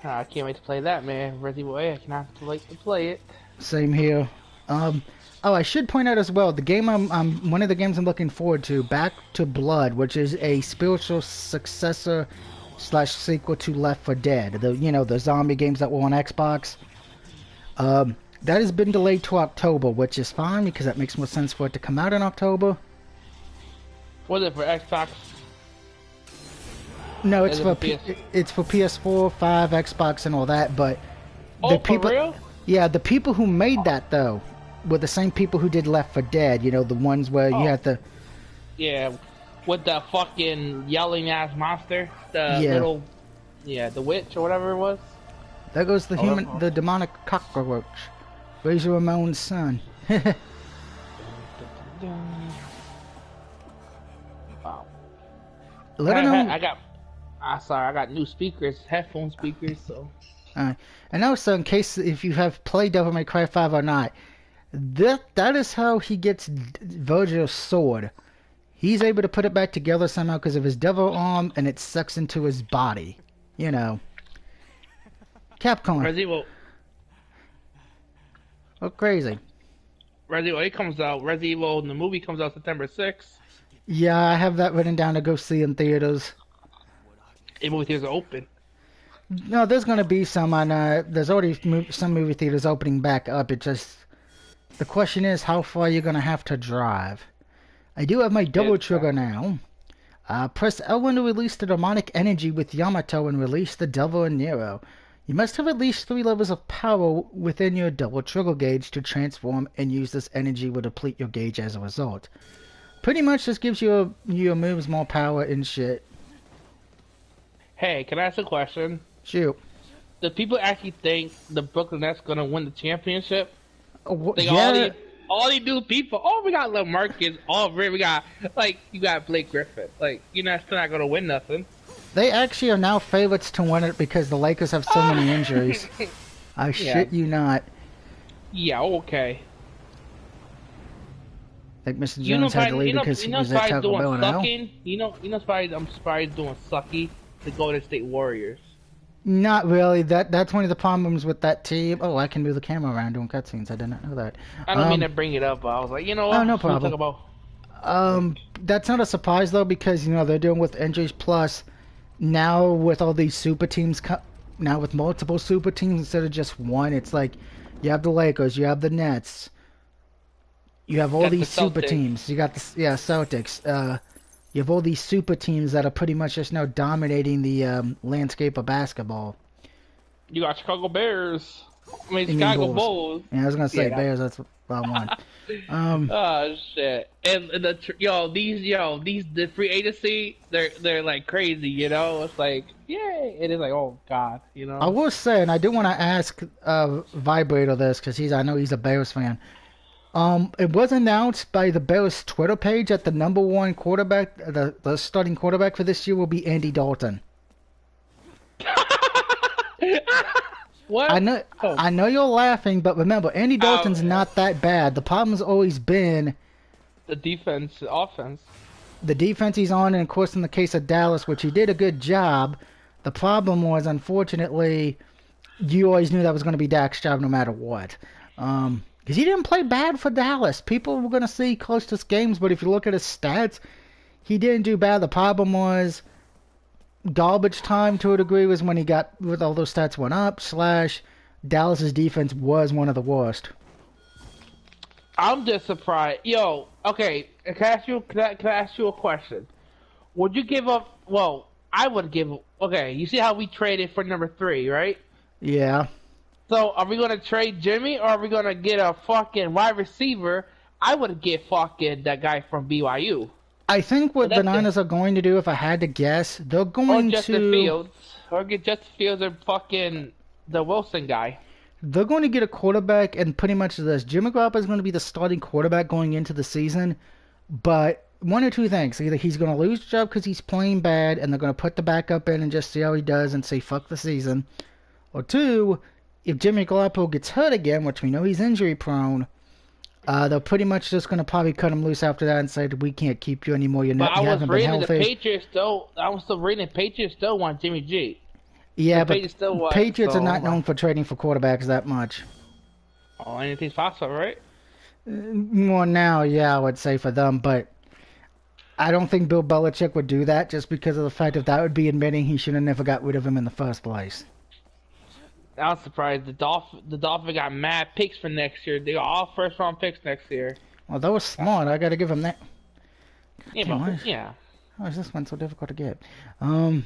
I can't wait to play that, man. Resident Evil 8, I cannot wait to play it. Same here. Oh, I should point out as well, the game one of the games I'm looking forward to, Back to Blood, which is a spiritual successor / sequel to Left 4 Dead. The zombie games that were on Xbox. That has been delayed to October, which is fine because that makes more sense for it to come out in October. Was it for Xbox? No, it's for PS4, 5, Xbox, and all that. But for real? Yeah, the people who made that though were the same people who did Left 4 Dead. You know, the ones where you had to. Yeah, with the fucking yelling ass monster, the witch or whatever it was. There goes the demonic cockroach. Razor Ramon's son. Wow. I got new speakers, headphone speakers, so. And also, in case if you have played Devil May Cry 5 or not, that is how he gets Virgil's sword. He's able to put it back together somehow because of his devil arm, and it sucks into his body. You know. Capcom. Resident Evil. Oh, crazy. Resident Evil 8 comes out. Resident Evil, the movie comes out September 6th. Yeah, I have that written down to go see in theaters. The movie theaters are open. No, there's going to be some on, there's already some movie theaters opening back up. It just, the question is, how far you're going to have to drive. I do have my double trigger now. Press L1 to release the demonic energy with Yamato and release the devil and Nero. You must have at least 3 levels of power within your double trigger gauge to transform, and use this energy will deplete your gauge as a result. Pretty much this gives your moves more power and shit. Hey, can I ask a question? Shoot. Do people actually think the Brooklyn Nets gonna win the championship? Yeah. All these new people. Oh, we got LaMarcus. Oh, we got you got Blake Griffin. You're not still not gonna win nothing. They actually are now favorites to win it because the Lakers have so many injuries. I shit you not. Yeah. Okay. I think Mr. Jones had to leave because he was at Taco Bell now. I'm surprised doing sucky the Golden State Warriors. Not really. That's one of the problems with that team. Oh, I can move the camera around doing cutscenes. I did not know that. I don't mean to bring it up, but I was like, you know what? Oh, no problem. That's not a surprise though, because they're dealing with injuries. Plus, now with all these super teams, now with multiple super teams instead of just one, it's like you have the Lakers, you have the Nets, you have all these super teams. You got the Celtics. You have all these super teams that are pretty much just now dominating the landscape of basketball. You got Chicago Bears. I mean, Chicago Bulls. Yeah, I was gonna say Bears. That's what I want. Oh shit! And the free agency, they're like crazy. It's like yay! It is like oh god. I will say, and I do want to ask Vibrator this because I know he's a Bears fan. It was announced by the Bears Twitter page that the #1 quarterback, the starting quarterback for this year will be Andy Dalton. What? I know, Oh, I know you're laughing, but remember, Andy Dalton's yeah. not that bad. The problem's always been The defense, offense. the defense he's on, and of course, in the case of Dallas, which he did a good job. The problem was, unfortunately, you always knew that was going to be Dak's job no matter what. Because he didn't play bad for Dallas. People were going to see close to games, but if you look at his stats, he didn't do bad. The problem was garbage time to a degree was when he got with all those stats went up. Slash Dallas's defense was one of the worst. I'm just surprised. Yo, okay, can I ask you a question? Would you give up? Well, I would give. Okay, you see how we traded for number 3, right? Yeah. So are we gonna trade Jimmy or are we gonna get a fucking wide receiver? I would get fucking that guy from BYU. I think But what the that's it. Niners are going to do, if I had to guess, they're Or going Justin to Fields. Or get Justin Fields or fucking the Wilson guy. they're going to get a quarterback, and pretty much this. Jimmy Garoppolo is going to be the starting quarterback going into the season, but one or two things: either he's going to lose the job because he's playing bad, and they're going to put the backup in and just see how he does and say fuck the season, or two, if Jimmy Garoppolo gets hurt again, which we know he's injury prone. They're pretty much just going to probably cut him loose after that and say, we can't keep you anymore. You But I was haven't been reading the healthy. Patriots still. I was still reading Patriots still want Jimmy G. Yeah, The but Patriots still want. Patriots So, are not known for trading for quarterbacks that much. oh, anything's possible, right? More now, yeah, I would say for them, but I don't think Bill Belichick would do that just because of the fact that would be admitting he should have never got rid of him in the first place. I was surprised the Dolphins got mad picks for next year. They got all first round picks next year. Well, that was smart. I got to give him that. Yeah, Damn, but, yeah. How is this one so difficult to get? Then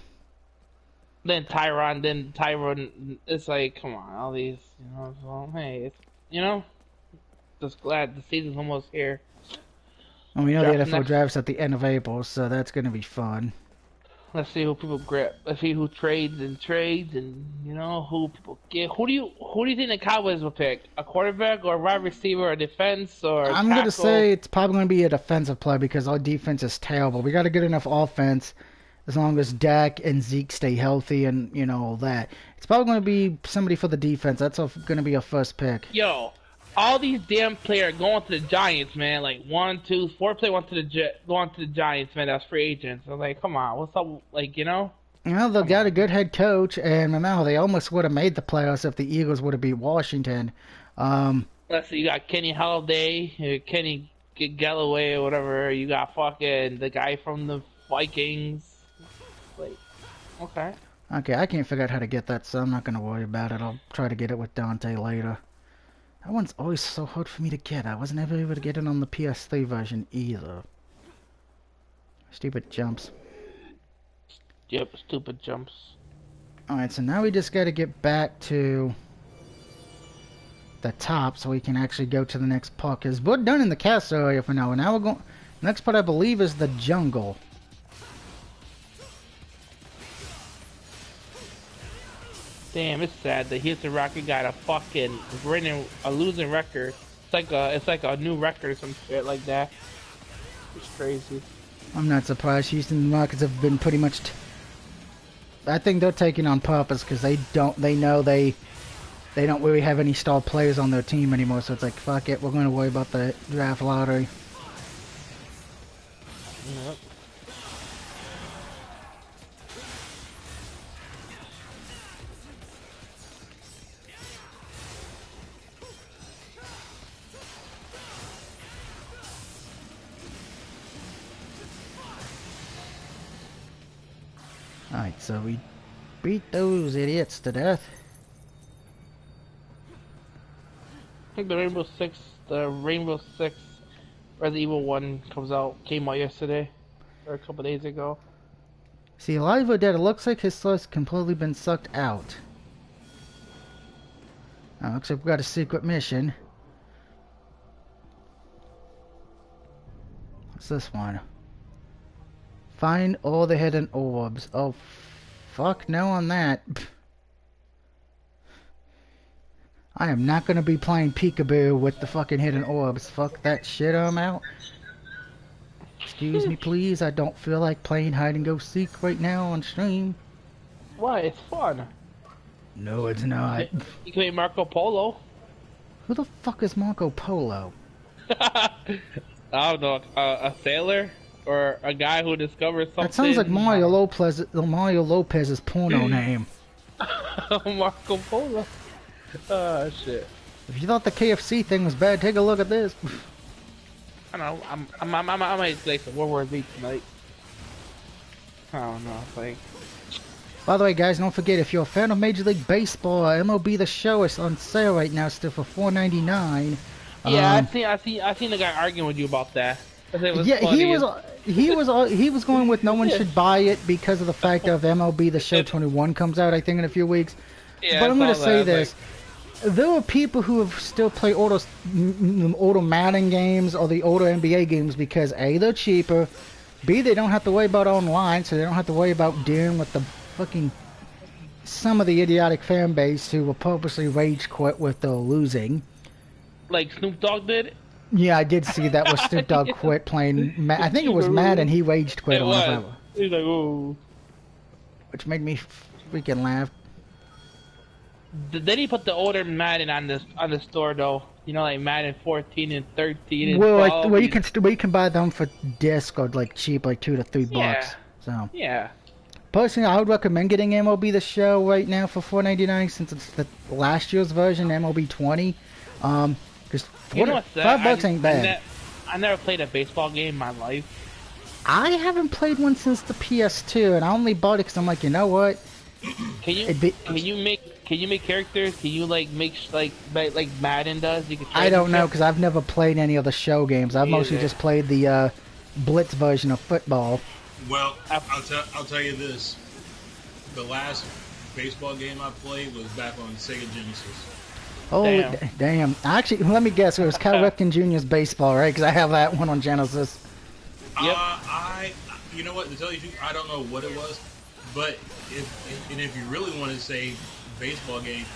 Tyron. It's like, come on, all these, so, hey, it's, just glad the season's almost here. And we know Draft the NFL next- draft's at the end of April, so that's going to be fun. Let's see who people grab. Let's see who trades, and who people get. Who do you think the Cowboys will pick? A quarterback or a wide receiver or defense or I'm going to tackle? say it's probably going to be a defensive play because our defense is terrible. We got to get enough offense as long as Dak and Zeke stay healthy and, all that. It's probably going to be somebody for the defense. That's going to be our first pick. Yo, all these damn players going to the Giants, man. Like 1, 2, 4 players going to the Giants, man. That's free agents. I'm like, come on, what's up? Like, Well, they got a good head coach, and remember, they almost would have made the playoffs if the Eagles would have beat Washington. Let's see, you got Kenny Halladay, Kenny Galloway, or whatever. You got fucking the guy from the Vikings. Like, okay. Okay, I can't figure out how to get that, so I'm not going to worry about it. I'll try to get it with Dante later. That one's always so hard for me to get. I wasn't ever able to get it on the PS3 version either. Stupid jumps. Yep, stupid jumps. Alright, so now we just got to get back to the top so we can actually go to the next part. Because we're done in the castle area for now. And now we're going... Next part, I believe, is the jungle. Damn, it's sad that Houston Rocket got a losing record. It's like a new record or some shit like that. It's crazy. I'm not surprised. Houston Rockets have been pretty much... I think they're taking on purpose because they know they don't really have any star players on their team anymore. So it's like, fuck it, we're going to worry about the draft lottery. Yep. Alright, so we beat those idiots to death. I think the Rainbow Six Resident Evil 1 came out yesterday, or a couple days ago. See, Alive or Dead, it looks like his soul's completely been sucked out. Looks like we've got a secret mission. What's this one? Find all the hidden orbs. Oh, fuck no on that. I am not going to be playing peekaboo with the fucking hidden orbs. Fuck that shit, I'm out. Excuse me, please. I don't feel like playing hide and go seek right now on stream. Why? It's fun. No, it's not. You can make Marco Polo. Who the fuck is Marco Polo? I don't know, a sailor or a guy who discovers something. That sounds like Mario Lopez's porno name. Marco Polo. Oh shit. If you thought the KFC thing was bad, take a look at this. I don't know. I might play some World War Z tonight. I don't know. Like. By the way, guys, don't forget, if you're a fan of Major League Baseball, MLB The Show is on sale right now, still for $4.99. Yeah, I seen the guy arguing with you about that. Yeah, he was going with no one should buy it because of the fact of MLB The Show 21 comes out, I think, in a few weeks. Yeah, but I'm going to say that. this. There are people who have still play older Madden games or the older NBA games because A, they're cheaper, B, they don't have to worry about online, so they don't have to worry about dealing with the fucking some of the idiotic fan base who will purposely rage quit with the losing. Like Snoop Dogg did? Yeah, I did see that was Snoop Dogg quit playing. I think it was Madden. He raged quit on it. He's like, ooh. Which made me freaking laugh. Then he put the older Madden on the store though. You know, like Madden 14 and 13 and well, 12. Well, you can buy them for disc or like cheap, like $2 to $3. So yeah. Personally, I would recommend getting MLB The Show right now for $4.99 since it's the last year's version, MLB 20. Because $5 ain't bad. I never played a baseball game in my life. I haven't played one since the PS2, and I only bought it because I'm like, you know what? Can you make characters? Can you like make like Madden does? You can. I don't know because I've never played any of the show games. I've mostly just played the Blitz version of football. Well, I'll tell you this: the last baseball game I played was back on Sega Genesis. Oh damn! Actually, let me guess. It was Cal Ripken Jr.'s baseball, right? Because I have that one on Genesis. Yep. You know what? To tell you the truth, I don't know what it was, but if you really want to say baseball game,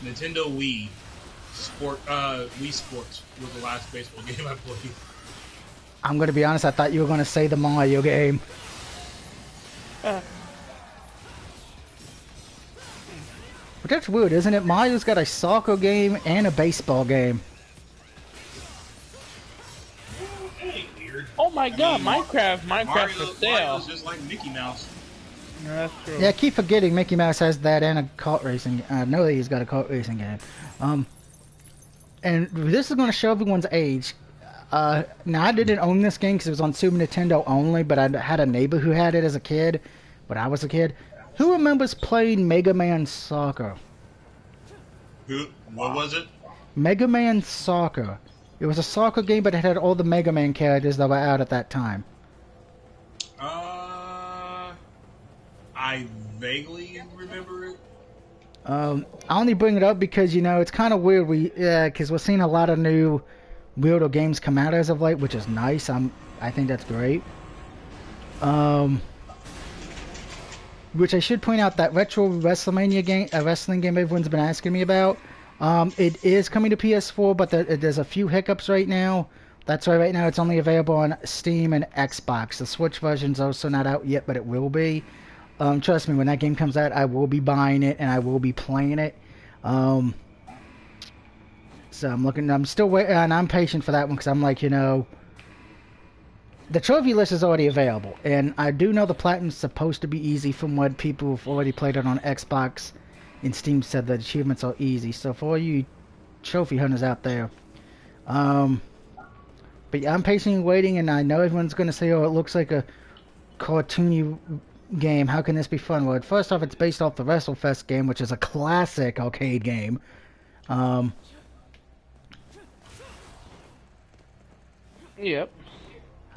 Nintendo Wii Sports was the last baseball game I played. I'm gonna be honest. I thought you were gonna say the Mario game. But that's weird, isn't it? Mario's got a soccer game and a baseball game. Oh my god, Minecraft Mario, for sale. Mario's just like Mickey Mouse. No, that's true. Yeah, I keep forgetting Mickey Mouse has that and a kart racing. I know that he's got a kart racing game. And this is going to show everyone's age. Now, I didn't own this game because it was on Super Nintendo only, but I had a neighbor who had it as a kid, when I was a kid. Who remembers playing Mega Man Soccer? What was it? Mega Man Soccer. It was a soccer game, but it had all the Mega Man characters that were out at that time. I vaguely remember it. I only bring it up because, you know, it's kind of weird. Because we're seeing a lot of new weirdo games come out as of late, which is nice. I think that's great. Which I should point out, that retro WrestleMania game, wrestling game everyone's been asking me about. It is coming to PS4, but there's a few hiccups right now. That's why right now it's only available on Steam and Xbox. The Switch version's also not out yet, but it will be. Trust me, when that game comes out, I will be buying it and I will be playing it. So I'm still waiting, and I'm patient for that one because I'm like, you know, the trophy list is already available, and I do know the Platinum's supposed to be easy from what people who've already played it on Xbox and Steam said the achievements are easy. So for all you trophy hunters out there, but yeah, I'm patiently waiting, and I know everyone's going to say, oh, it looks like a cartoony game. How can this be fun? Well, first off, it's based off the WrestleFest game, which is a classic arcade game. Yep.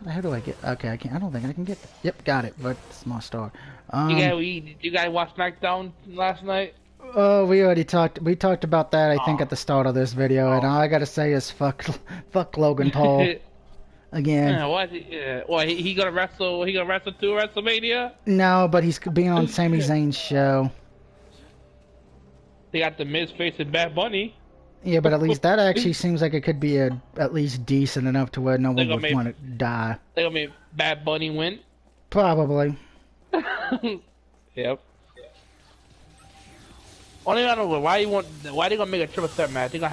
How do I get? Okay, I can't. I don't think I can get. Yep, got it. But small star. You guys watch SmackDown last night? Oh, we already talked. We talked about that. I think at the start of this video, and all I gotta say is fuck Logan Paul again. Yeah, what? He gonna wrestle? He gonna wrestle too at WrestleMania? No, but he's being on Sami Zayn's show. They got the Miz facing Bad Bunny. Yeah, but at least that actually seems like it could be at least decent enough to where no one would want to die. They gonna make Bad Bunny win? Probably. Yep. Only I don't know why they gonna make a triple threat match? They're gonna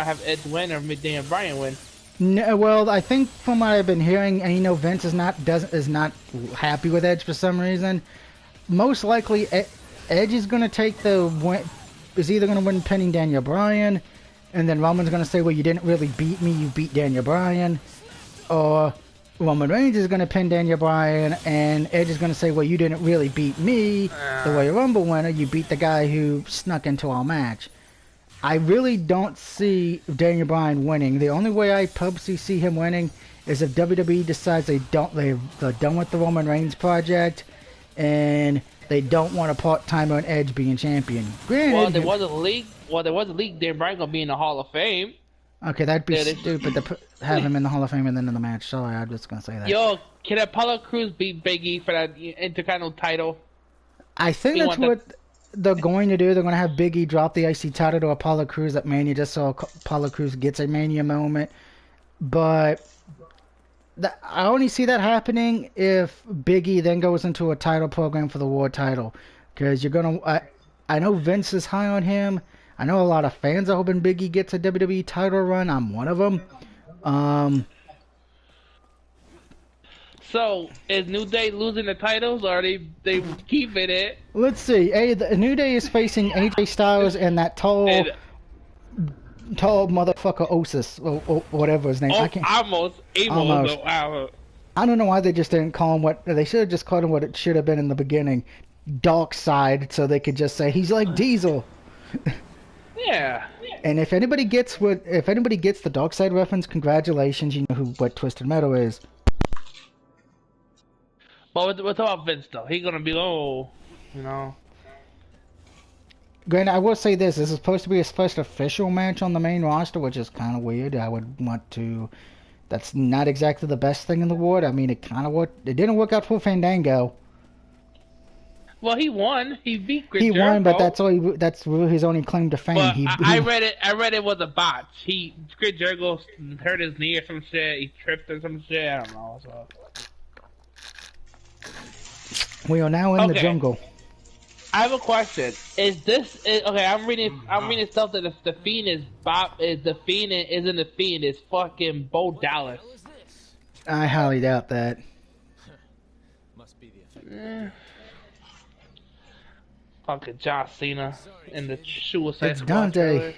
have Edge win or Daniel Bryan win. No, well, I think from what I've been hearing, and Vince is not happy with Edge for some reason. Most likely, Edge is gonna take the win. Is either gonna win pinning Daniel Bryan, and then Roman's gonna say, "Well, you didn't really beat me. You beat Daniel Bryan," or Roman Reigns is gonna pin Daniel Bryan, and Edge is gonna say, "Well, you didn't really beat me. The Royal Rumble winner. You beat the guy who snuck into our match." I really don't see Daniel Bryan winning. The only way I purposely see him winning is if WWE decides they're done with the Roman Reigns project, and they don't want a part-timer on Edge being champion. Granted, Well, there was a leak. Daniel Bryan gonna be in the Hall of Fame. Okay, that'd be stupid to have him in the Hall of Fame and then in the match. Sorry, I'm just gonna say that. Yo, can Apollo Crews beat Big E for that Intercontinental title? I think that's what they're going to do. They're going to have Big E drop the IC title to Apollo Crews at Mania just so Apollo Crews gets a Mania moment. But I only see that happening if Big E then goes into a title program for the World title. Because you're going to... I know Vince is high on him. I know a lot of fans are hoping Big E gets a WWE title run. I'm one of them. So, is New Day losing the titles, or are they keeping it? Let's see. The New Day is facing AJ Styles and that tall motherfucker Osis, or whatever his name. Oh, I can't. almost. I don't know why they just didn't call him what they should have just called him what it should have been in the beginning, Dark Side, so they could just say he's like Diesel. Yeah. And if anybody gets the Dark Side reference, congratulations. You know what Twisted Metal is. But what's about Vince though? He's gonna be Granted, I will say this is supposed to be his first official match on the main roster, which is kind of weird. I would want to... That's not exactly the best thing in the world. I mean, it didn't work out for Fandango. Well, he won. He beat Chris He Jericho. won, but that's his only claim to fame. Well, I read it was a botch. Chris Jericho hurt his knee or some shit. He tripped or some shit. I don't know. So. We are now in the jungle. I have a question. Okay? I'm reading stuff that the Fiend is the Fiend isn't the Fiend. It's fucking Bo Dallas. I highly doubt that. Must be the effect. Fucking John Cena in the Suicide It's Squad Dante. trailer.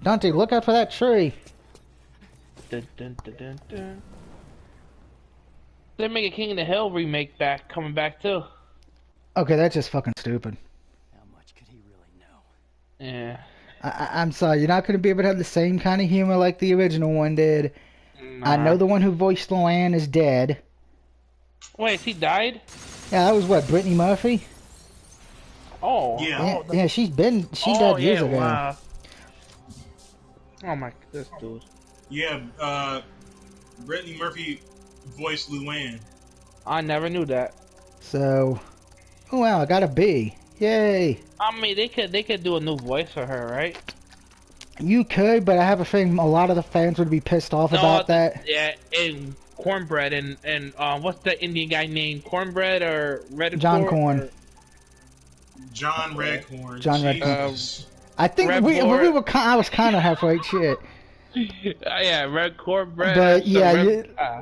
Dante, look out for that tree. Dun, dun, dun, dun, dun. They're making King of the Hill remake coming back too. Okay, that's just fucking stupid. How much could he really know? Yeah. I'm sorry, you're not going to be able to have the same kind of humor like the original one did. Nah. I know the one who voiced Luann is dead. Wait, he died? Yeah, that was what, Brittany Murphy? Oh. Yeah. She died years ago. Wow. Oh my, this dude. Yeah, Brittany Murphy voiced Luann. I never knew that. So, oh wow, I got a B. Yay. I mean, they could do a new voice for her, right? You could, but I have a feeling a lot of the fans would be pissed off about that. Yeah, and Cornbread and what's the Indian guy named? Cornbread or Red John Corn. John Redcorn. John Jesus. I think I was kind of halfway shit. Yeah, Red Cornbread. But yeah,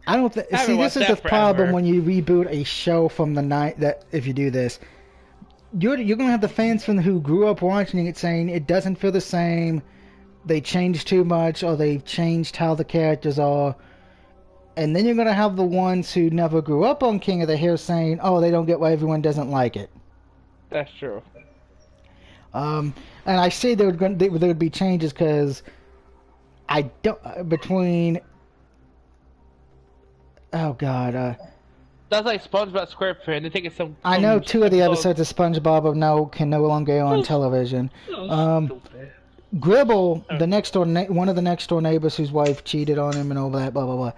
I don't think. See, this is the problem when you reboot a show from the night that if you do this, you're gonna have the fans from who grew up watching it saying it doesn't feel the same, they changed too much, or they've changed how the characters are, and then you're gonna have the ones who never grew up on King of the Hill saying, oh, they don't get why everyone doesn't like it. That's true. And I say there would be changes because I don't between. Oh God. That's like SpongeBob SquarePants. They're taking some. I know 2 of the episodes of SpongeBob can no longer air on television. Gribble, one of the next door neighbors whose wife cheated on him and all that, blah blah blah.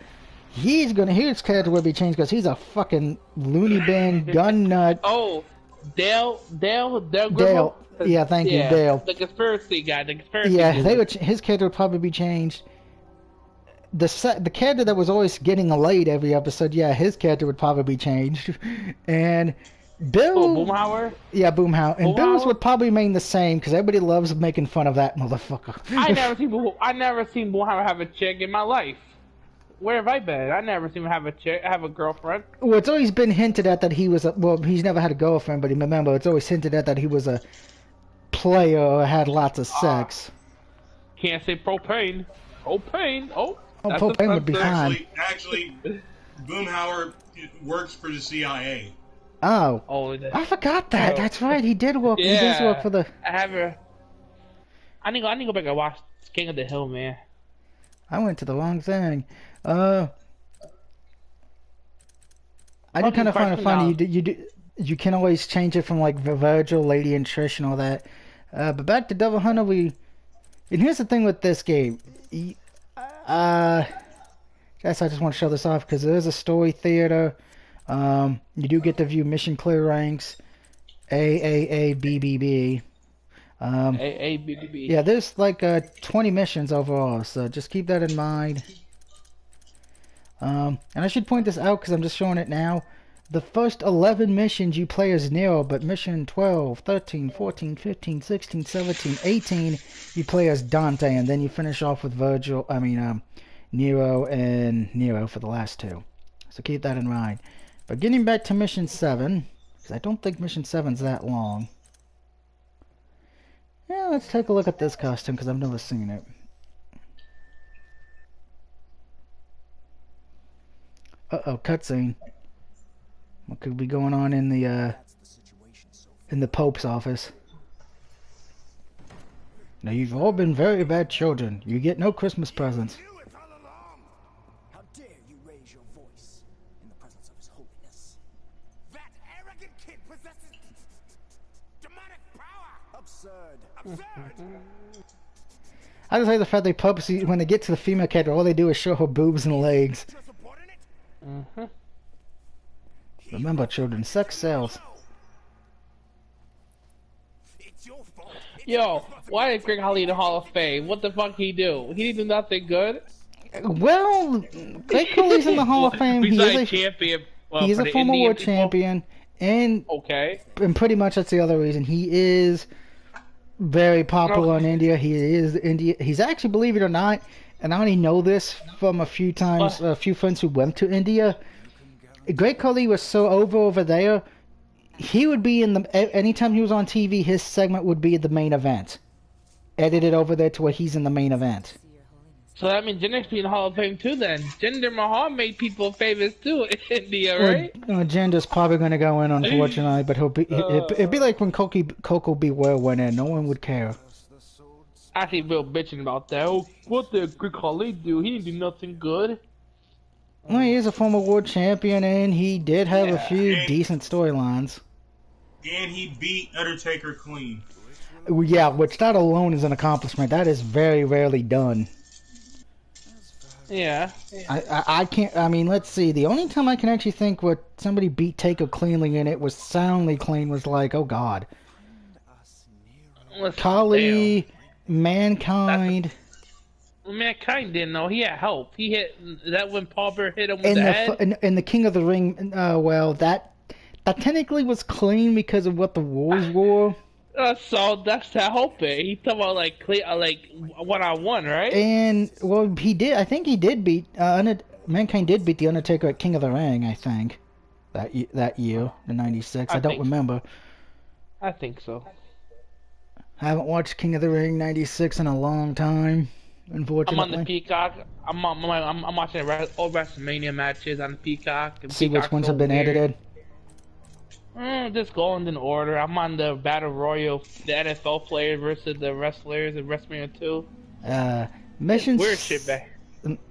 His character will be changed because he's a fucking loony bin gun nut. Oh, Dale Gribble. Yeah, thank you, Dale. The conspiracy guy. Yeah, his character would probably be changed. The character that was always getting laid every episode, yeah, his character would probably be changed. And Oh, Bill, Boomhauer. yeah, Boomhauer, and Bill's Boomhauer. would probably mean the same because everybody loves making fun of that motherfucker. I never seen Boomhauer have a chick in my life. Where have I been? I never seen him have a chick, have a girlfriend. Well, it's always been hinted at that he was a, well, he's never had a girlfriend, but remember, it's always hinted at that he was a player or had lots of sex. Can't say propane. Propane. Oh, Oh, that's propane would be offensive. fine. Actually, Boomhauer works for the CIA. Oh, Oh, I forgot that. Oh. That's right. He did work. He does work for the. I have her. I need to go back and watch King of the Hill, man. I went to the wrong thing. I did kind of find it funny. You can always change it from like Virgil, Lady and Trish and all that. But back to Devil Hunter, and here's the thing with this game. Guess I just want to show this off because there is a story theater. You do get to view mission clear ranks, AAABBB. AABBB. Yeah, there's like 20 missions overall, so just keep that in mind. And I should point this out because I'm just showing it now. The first 11 missions you play as Nero, but mission 12, 13, 14, 15, 16, 17, 18, you play as Dante, and then you finish off with Nero and Nero for the last two. So keep that in mind. But getting back to mission 7, because I don't think mission 7's that long. Yeah, let's take a look at this costume because I've never seen it. Uh-oh, cutscene. What could be going on in the Pope's office? Now you've all been very bad children. You get no Christmas presents. How dare you raise your voice in the presence of His Holiness? That arrogant kid possesses demonic power! Absurd! Absurd! I just like the fact they purposely, when they get to the female character, all they do is show her boobs and legs. Your subordinate? Mm-hmm. Remember, children, sex sells. It's your fault. Yo, why did Greg Holly in the Hall of Fame? What the fuck he do? He didn't do nothing good. Well, Greg Khali's in the Hall of Fame. Besides champion. He is a former world champion, and pretty much that's the other reason. He is very popular in India. He is India. He's actually, believe it or not, and I only know this from a few times, a few friends who went to India. Greg Khali was so over there. He would be in the anytime he was on TV, his segment would be the main event, edited over there to where he's in the main event. So that means Jinder's in the Hall of Fame too. Then Jinder Mahal made people famous too in India, right? Well, Jinder's probably going to go in, unfortunately, but it'd be like when Coco Beware went in. No one would care. I see Bill bitching about that. Oh, what did Greg Khali do? He didn't do nothing good. Well, he is a former world champion, and he did have a few decent storylines. And he beat Undertaker clean. Yeah, which that alone is an accomplishment. That is very rarely done. Yeah. I can't. I mean, let's see. The only time I can actually think what somebody beat Taker cleanly and it was soundly clean was like, oh god, Kali, Mankind. Mankind didn't know. He had help. He hit that when Paul Bear hit him with the head. In the King of the Ring, well, that technically was clean because of what the rules were. So that's to help it. He talking about like 1-on-1, right? And well, he did. I think he did beat Mankind did beat the Undertaker at King of the Ring. I think that year, the '96. I don't remember. I think so. I haven't watched King of the Ring '96 in a long time. Unfortunately, I'm on the Peacock. I'm watching all WrestleMania matches on the Peacock. And see which ones have been edited. Just going in order. I'm on the Battle Royal, the NFL players versus the wrestlers in WrestleMania 2. Mission weird shit, back.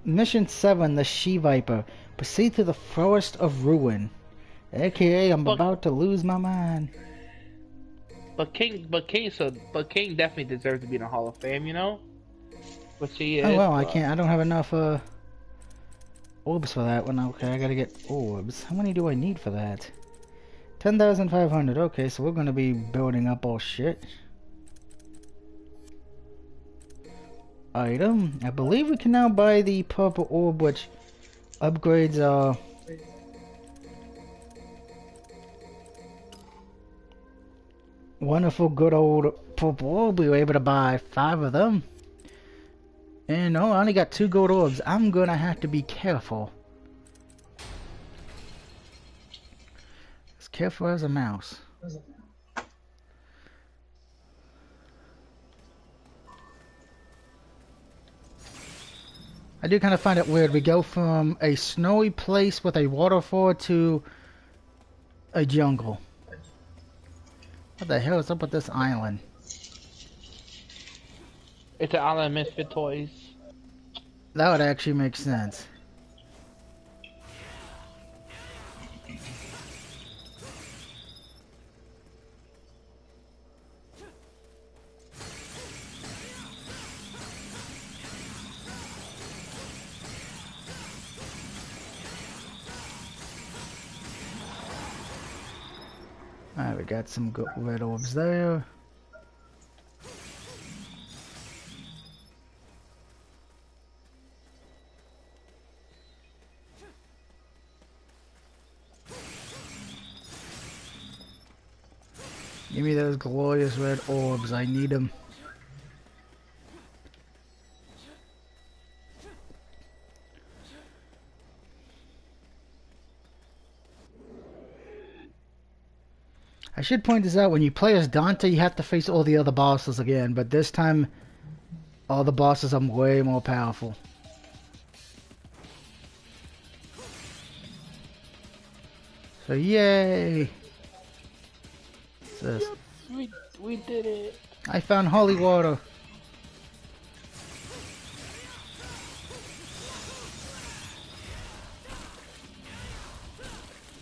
Mission 7, the She-Viper. Proceed to the Forest of Ruin. AKA, I'm about to lose my mind. But King definitely deserves to be in the Hall of Fame, you know? But she is. Oh well, I don't have enough orbs for that one. Okay, I gotta get orbs. How many do I need for that? 10,500. Okay, so we're gonna be building up all shit. Item. I believe we can now buy the purple orb, which upgrades wonderful, good old purple. We were able to buy 5 of them. And no, I only got 2 gold orbs. I'm gonna have to be careful. As careful as a mouse. I do kind of find it weird. We go from a snowy place with a waterfall to a jungle. What the hell is up with this island? It's an island of misfit toys. That would actually make sense. Alright, we got some good red orbs there. Give me those glorious red orbs, I need them. I should point this out, when you play as Dante, you have to face all the other bosses again, but this time, all the bosses are way more powerful. So yay! What's this? We did it. I found holy water.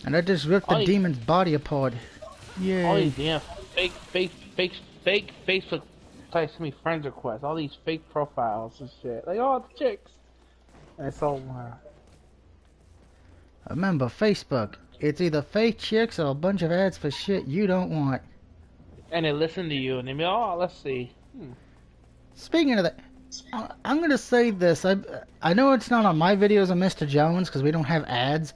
And I just ripped the demon's body apart. Yay. All these damn fake Facebook types me friends requests. All these fake profiles and shit. Like, oh, it's chicks. And it's all Remember, Facebook. It's either fake chicks or a bunch of ads for shit you don't want. And they listen to you and they be, oh, let's see. Speaking of that, I'm gonna say this. I know it's not on my videos of Mr. Jones because we don't have ads,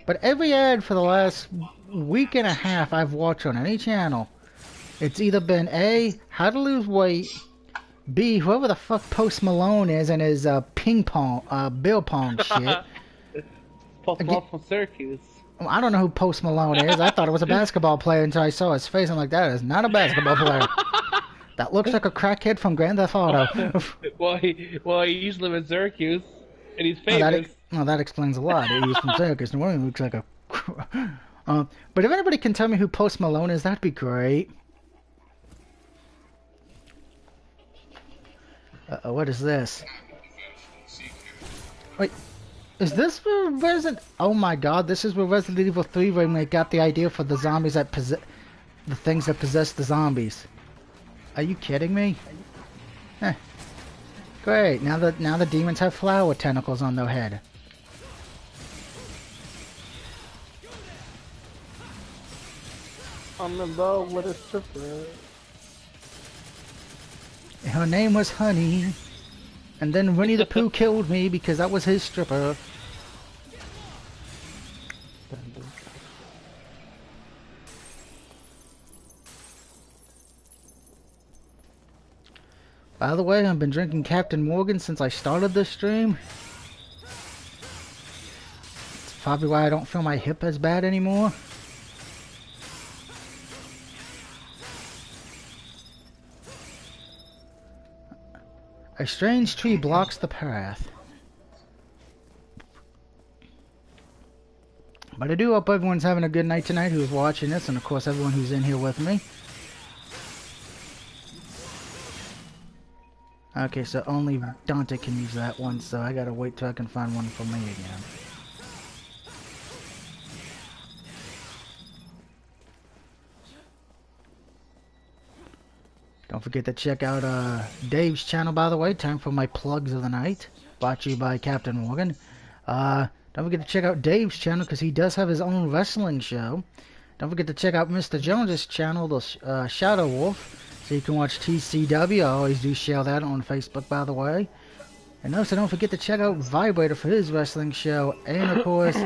but every ad for the last week and a half I've watched on any channel, it's either been A, how to lose weight, B, whoever the fuck Post Malone is and his ping pong, bill pong shit. Post Malone from Syracuse. I don't know who Post Malone is. I thought it was a basketball player until I saw his face. I'm like, that is not a basketball player. That looks like a crackhead from Grand Theft Auto. well, he used to live in Syracuse, and he's famous. Well, that explains a lot. He's from Syracuse. No wonder he looks like a... but if anybody can tell me who Post Malone is, that'd be great. What is this? Wait, is this where Resident... Oh my god, this is where Resident Evil 3 remake got the idea for the zombies that possess... The things that possess the zombies. Are you kidding me? Eh. Great, now the demons have flower tentacles on their head. I'm in love with a stripper. Her name was Honey. And then Winnie the Pooh killed me because that was his stripper. By the way, I've been drinking Captain Morgan since I started this stream. It's probably why I don't feel my hip as bad anymore. A strange tree blocks the path. But I do hope everyone's having a good night tonight who's watching this, and of course everyone who's in here with me. Okay, so only Dante can use that one, so I gotta wait till I can find one for me again. Don't forget to check out Dave's channel, by the way. Time for my plugs of the night. Brought to you by Captain Morgan. Don't forget to check out Dave's channel because he does have his own wrestling show. Don't forget to check out Mr. Jones's channel, the Shadow Wolf. So you can watch TCW. I always do share that on Facebook, by the way. And also don't forget to check out Vibrator for his wrestling show. And of course,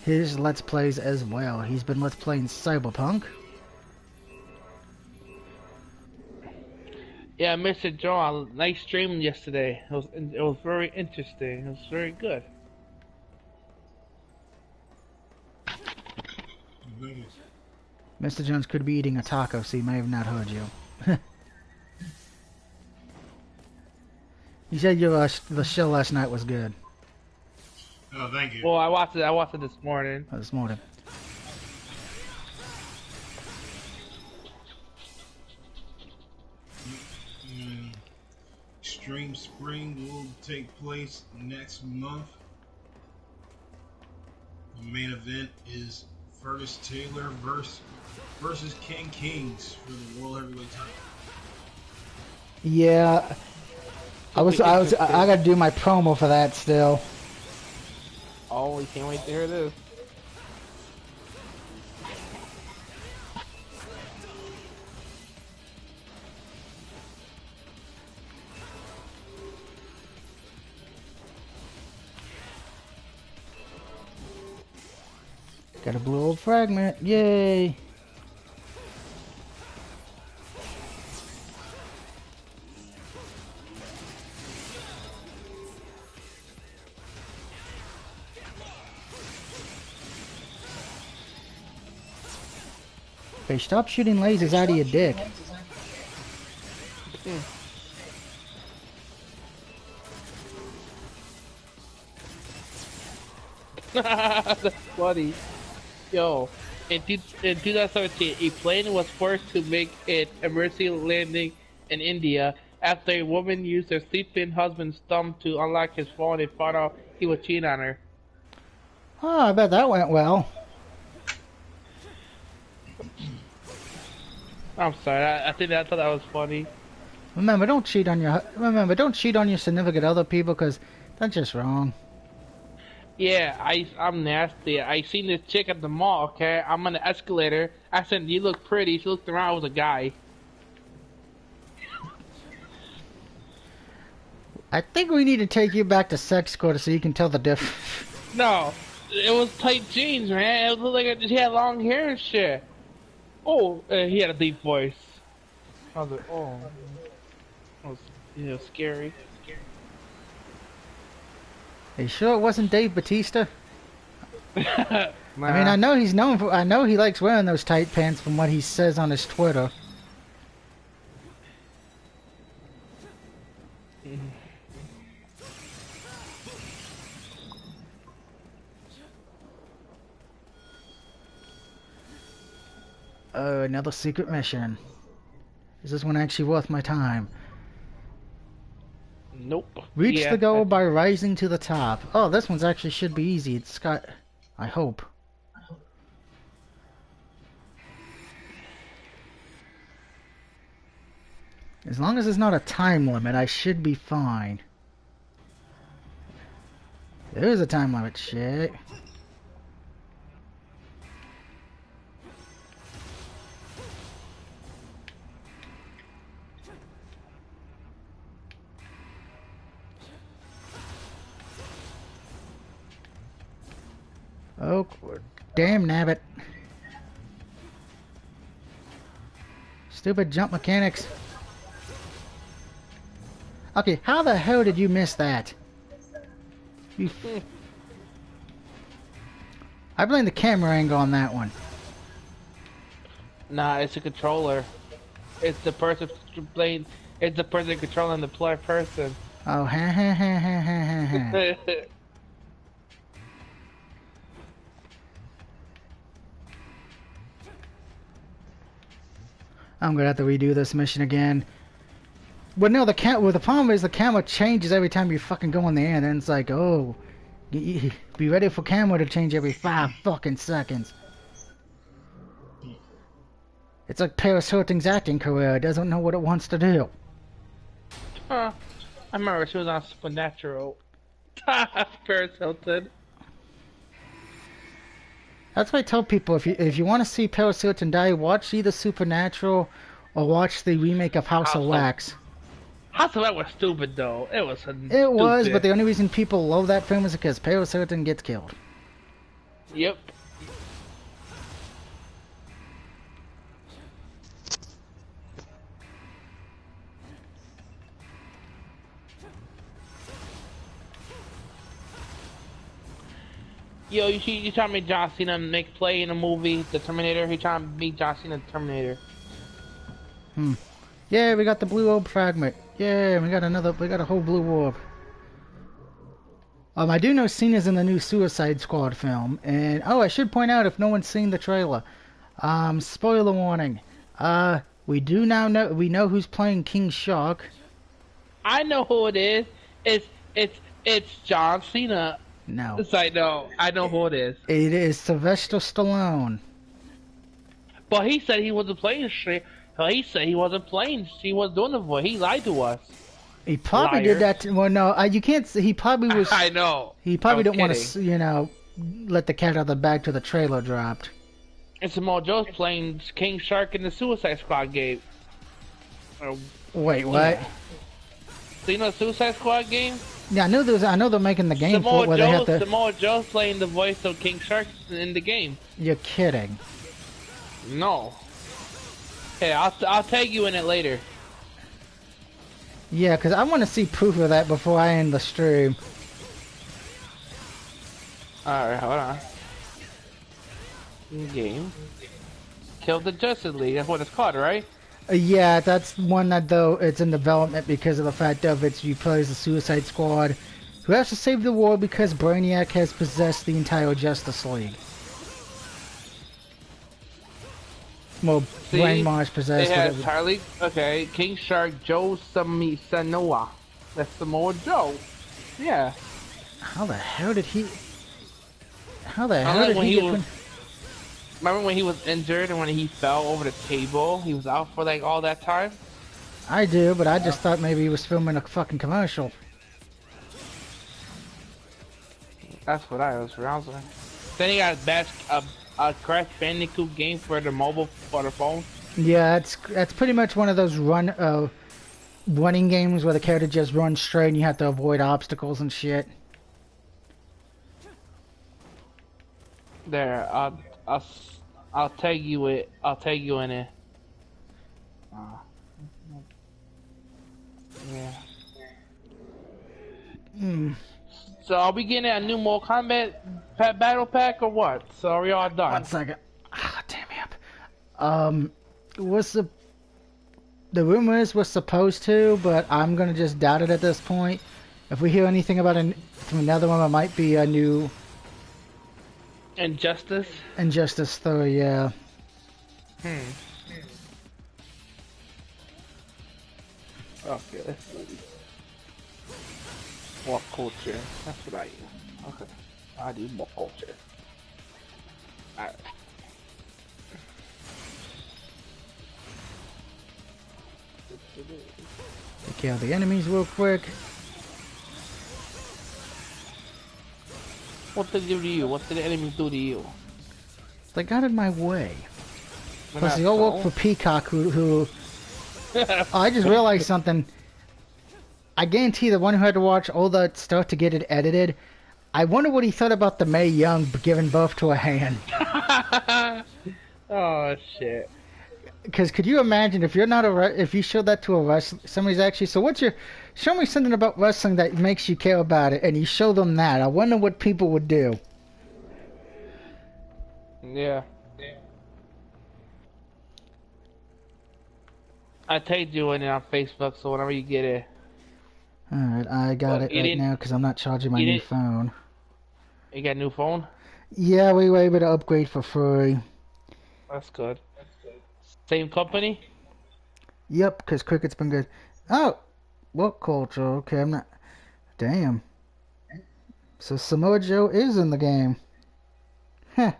his Let's Plays as well. He's been Let's Playing Cyberpunk. Yeah, Mr. Joe, nice stream yesterday. It was very interesting. It was very good. Thank you. Mr. Jones could be eating a taco, so he may have not heard you. He said the show last night was good. Oh, thank you. Well, I watched it. I watched it this morning. This morning. Mm, Extreme Spring will take place next month. The main event is Curtis Taylor versus King Kings for the World Heavyweight title. Yeah, I gotta do my promo for that still. Oh, we can't wait to hear this. Got a blue old fragment. Yay! Hey, stop shooting lasers out of your dick. That's funny. Yo, in 2017, a plane was forced to make an emergency landing in India after a woman used her sleeping husband's thumb to unlock his phone and found out he was cheating on her. Oh, I bet that went well. I'm sorry, I thought that was funny. Remember, don't cheat on your significant other, people, because that's just wrong. Yeah, I'm nasty. I seen this chick at the mall, okay? I'm on the escalator. I said, you look pretty. She looked around, it was a guy. I think we need to take you back to sex quarter so you can tell the difference. No, it was tight jeans, man. It looked like he had long hair and shit. Oh, he had a deep voice. I was like, oh. It was scary. Are you sure it wasn't Dave Batista? Nah. I mean, I know he's known for. I know he likes wearing those tight pants from what he says on his Twitter. Oh, another secret mission. Is this one actually worth my time? Nope. Reach Yeah, the goal by rising to the top. Oh, this one's actually should be easy. It's got... I hope. As long as there's not a time limit, I should be fine. There is a time limit, shit. Oh, damn nabbit. Stupid jump mechanics. Okay, how the hell did you miss that? I blame the camera angle on that one. Nah, it's a controller. It's the person playing. It's the person controlling the person. Oh, ha ha ha ha ha ha. I'm gonna have to redo this mission again. But no, the problem is the camera changes every time you fucking go in the air, and then it's like, oh, be ready for camera to change every 5 fucking seconds. It's like Paris Hilton's acting career. It doesn't know what it wants to do. Huh. I remember she was on Supernatural. Paris Hilton. That's why I tell people, if you want to see Paris Hilton die, watch either Supernatural or watch the remake of House of Wax. House of Wax was stupid though. It was It was, but the only reason people love that film is because Paris Hilton gets killed. Yep. Yo, you trying to make John Cena make play in a movie, The Terminator? He trying to make John Cena the Terminator. Yeah, we got the blue orb fragment. Yeah, we got a whole blue orb. I do know Cena's in the new Suicide Squad film, and I should point out if no one's seen the trailer, spoiler warning. We know who's playing King Shark. I know who it is. It's John Cena. No, It's like, no, I know who it is. it is Sylvester Stallone. But he said he wasn't playing straight. He said he wasn't playing. He was doing the voice. He lied to us. He probably Liar. did that. Well, no, you can't. He probably was. I know. He probably I'm didn't want kidding. to, let the cat out of the bag till the trailer dropped. And Samoa Joe's playing King Shark in the Suicide Squad game. Wait, what? So you know the Suicide Squad game? Yeah, I know they're making the game for it where they have to. Samoa Joe's playing the voice of King Shark in the game. You're kidding. No. Hey, I'll tag you in it later. Yeah, because I want to see proof of that before I end the stream. Alright, hold on. Game. Kill the Justice League. That's what it's called, right? Yeah, that's one that though it's in development because of the fact of you play as the Suicide Squad, who has to save the world because Brainiac has possessed the entire Justice League. Well, See, Brainwash possessed It has it. Harley. Okay, King Shark, Joe Sanoa. That's Samoa Joe. Yeah. How the hell did he? How the hell Unlike did when he he get? was- Remember when he was injured and when he fell over the table? He was out for like all that time? I do, but I just thought maybe he was filming a fucking commercial. That's what I was browsing. Then he got a Crash Bandicoot game for the mobile, for the phone. Yeah, that's pretty much one of those running games where the character just runs straight and you have to avoid obstacles and shit. There, I'll tag you it. I'll tag you in it. Yeah. So are we getting a new Mortal Kombat battle pack or what? So are we all done? 1 second. Ah, damn it. What's the rumors were supposed to, but I'm gonna just doubt it at this point. If we hear anything about from another one, it might be a new Injustice? Injustice 3, yeah. Okay, let's see. What culture? That's what I use. Okay. I do more culture. Alright. Take out the enemies real quick. What did they do to you? What did the enemy do to you? They got in my way. We're Plus, not they all work so. for Peacock, who oh, I just realized something. I guarantee the one who had to watch all that stuff to get it edited, I wonder what he thought about the Mae Young giving birth to a hand. Oh shit. Because could you imagine if you're not if you showed that to a wrestler, somebody's actually, so what's your, show me something about wrestling that makes you care about it, and you show them that. I wonder what people would do. Yeah. I tagged you in it on Facebook, so whenever you get it. Alright, I got Well, it you right didn't- now because I'm not charging my you new didn't- phone. You got a new phone? Yeah, we were able to upgrade for free. That's good. Same company? Yep, because Cricket's been good. Oh, what culture? Okay, I'm not. Damn. So Samoa Joe is in the game. Huh.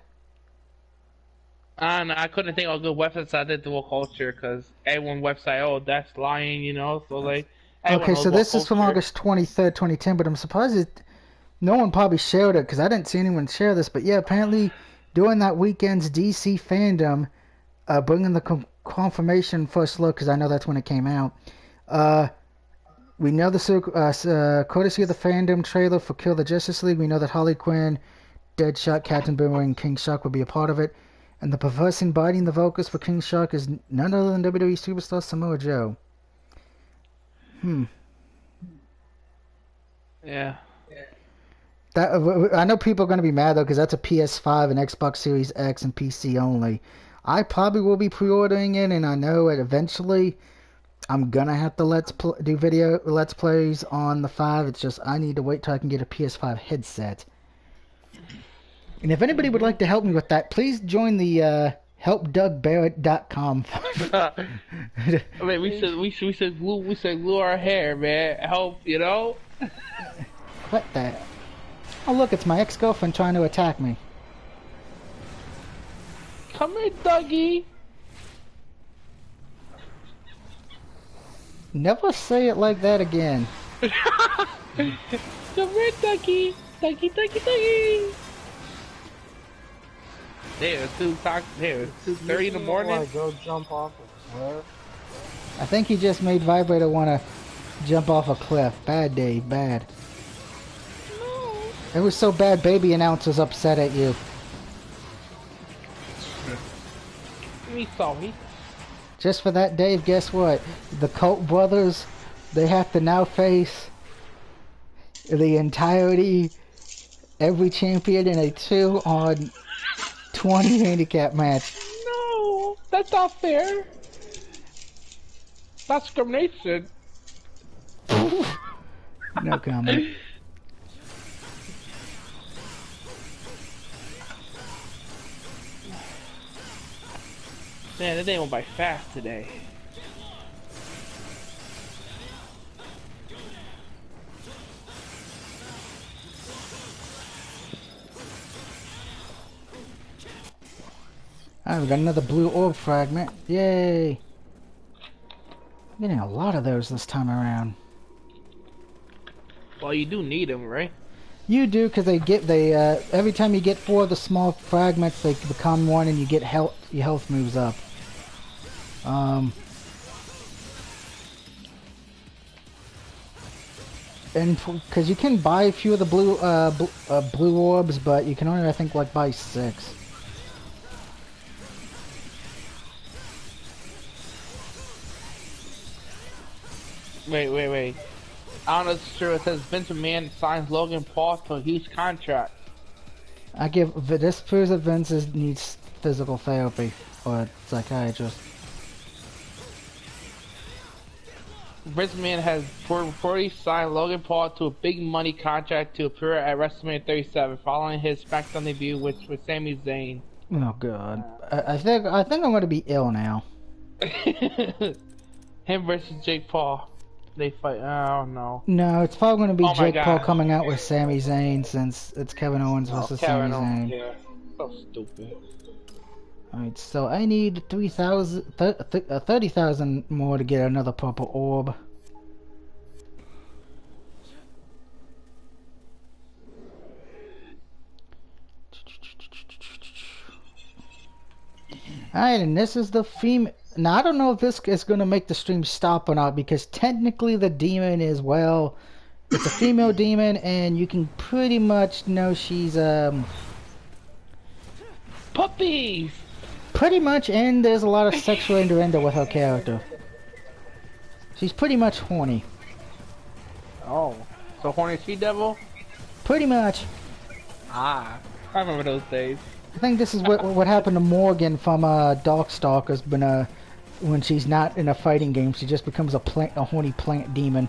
And I couldn't think of good websites I did to World Culture because everyone website, oh, that's lying, you know? So, like, everyone Okay, knows so World this is from Culture. August 23rd, 2010, but I'm surprised no one probably shared it because I didn't see anyone share this. But yeah, apparently during that weekend's DC fandom, bringing the confirmation first look because I know that's when it came out. We know the courtesy of the fandom trailer for Kill the Justice League. We know that Harley Quinn, Deadshot, Captain Boomerang, and King Shark will be a part of it. And the person biting the vocals for King Shark is none other than WWE superstar Samoa Joe. Yeah. That I know people are going to be mad though because that's a PS5 and Xbox Series X and PC only. I probably will be pre-ordering it, and I know that eventually I'm gonna have to do video let's plays on the 5. It's just I need to wait till I can get a PS5 headset. And if anybody would like to help me with that, please join the helpdougbarrett.com. I mean, we should glue our hair, man. Help, you know. What the? Oh look, it's my ex-girlfriend trying to attack me. Come here, Dougie. Never say it like that again. Come here, Dougie. Dougie. There, it's 2:30 in the morning. Like, go jump off a cliff. I think he just made Vibrator want to jump off a cliff. Bad, Dave, bad. No. It was so bad, baby announcer's upset at you. Me sorry. Just for that, Dave, guess what? The Colt brothers, they have to now face the entirety, every champion in a 2-on 20 handicap match. No, that's not fair. That's discrimination. No comment. Man, that day went by fast today. Alright, we got another blue orb fragment. Yay! I'm getting a lot of those this time around. Well, you do need them, right? You do, because every time you get 4 of the small fragments, they become 1 and you get health, your health moves up. And because you can buy a few of the blue orbs, but you can only, I think, like buy 6. Wait. I don't know if it's true. It says Vince McMahon signs Logan Paul to a huge contract. This proves that Vince needs physical therapy or a psychiatrist. Vince McMahon has reportedly signed Logan Paul to a big money contract to appear at WrestleMania 37 following his SmackDown debut with Sami Zayn. Oh God, I think I'm going to be ill now. Him versus Jake Paul. They fight. Oh no. No, it's probably going to be Jake Paul God. coming out with Sami Zayn since it's Kevin Owens versus Sami Zayn. Yeah. So stupid. Alright, so I need 30,000 more to get another purple orb. Alright, and this is the female. Now, I don't know if this is going to make the stream stop or not, because technically the demon is, well, it's a female demon, and you can pretty much know she's, Puppies! pretty much, and there's a lot of sexual innuendo with her character. She's pretty much horny. Oh. So horny she-devil? Pretty much. Ah. I remember those days. I think this is what happened to Morgan from Darkstalkers, when she's not in a fighting game, she just becomes a horny plant demon.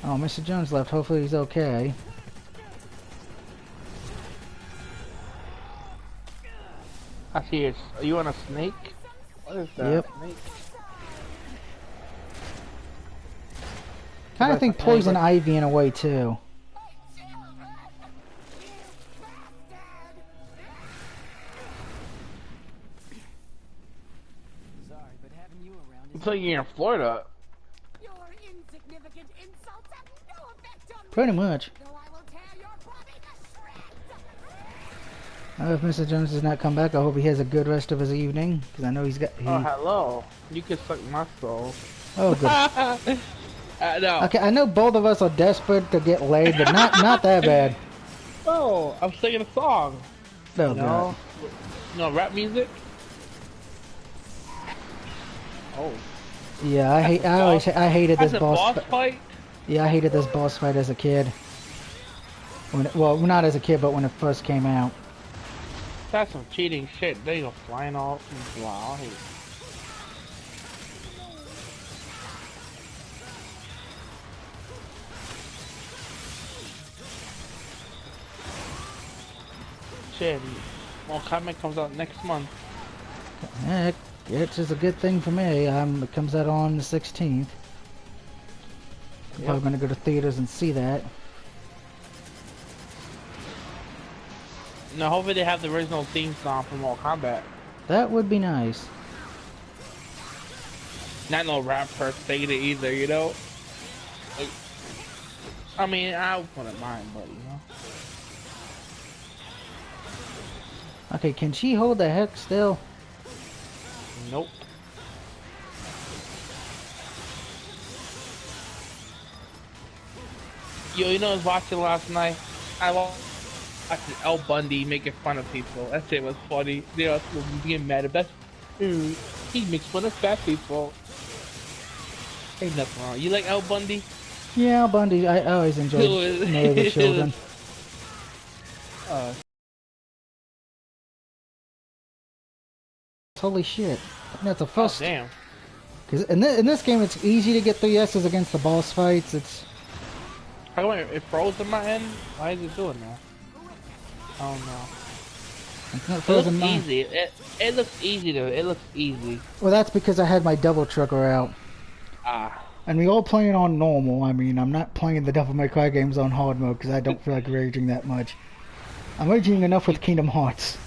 Oh, Mr. Jones left. Hopefully he's okay. I see it. Are you on a snake? What is that? Yep. Snake? Kind of think Poison Ivy in a way too. It's like you're in Florida. Your insignificant insults have no effect on me. Pretty much. Though I will tear your body to shreds. I hope Mr. Jones does not come back. I hope he has a good rest of his evening, because I know he's got. Oh, hello. You can suck my soul. Oh, good. No. Okay, I know both of us are desperate to get laid, but not that bad. Oh, I'm singing a song. Oh, No. No rap music? Oh. Yeah, I That's hate. a boss. I hated this That's a boss. boss fight. Yeah, I hated this boss fight as a kid. Well, not as a kid, but when it first came out. That's some cheating shit. They go flying off and blah. I hate shit. Well, comic comes out next month. Eh, it's a good thing for me. It comes out on the 16th. I'm probably gonna go to theaters and see that. Now, hopefully they have the original theme song from Mortal Kombat. That would be nice. Not no rapper singing it either, you know? Like, I mean, I wouldn't mind, but, you know? Okay, can she hold the heck still? Nope. Yo, you know, I was watching last night. I watched El Bundy making fun of people. That shit was funny. You know, being mad at that. Dude, he makes fun of fat people. Ain't nothing wrong. You like El Bundy? Yeah, Bundy. I always enjoyed Marry the Children. Uh, Holy shit. That's the oh, first. damn. Because in this game, it's easy to get 3 S's against the boss fights. It's. How come it froze in my end? Why is it doing that? I don't know. It's not It frozen looks mine. easy. It looks easy though. It looks easy. Well, that's because I had my double trigger out. Ah. And we all playing on normal. I mean, I'm not playing the Devil May Cry games on hard mode because I don't feel like raging that much. I'm raging enough with Kingdom Hearts.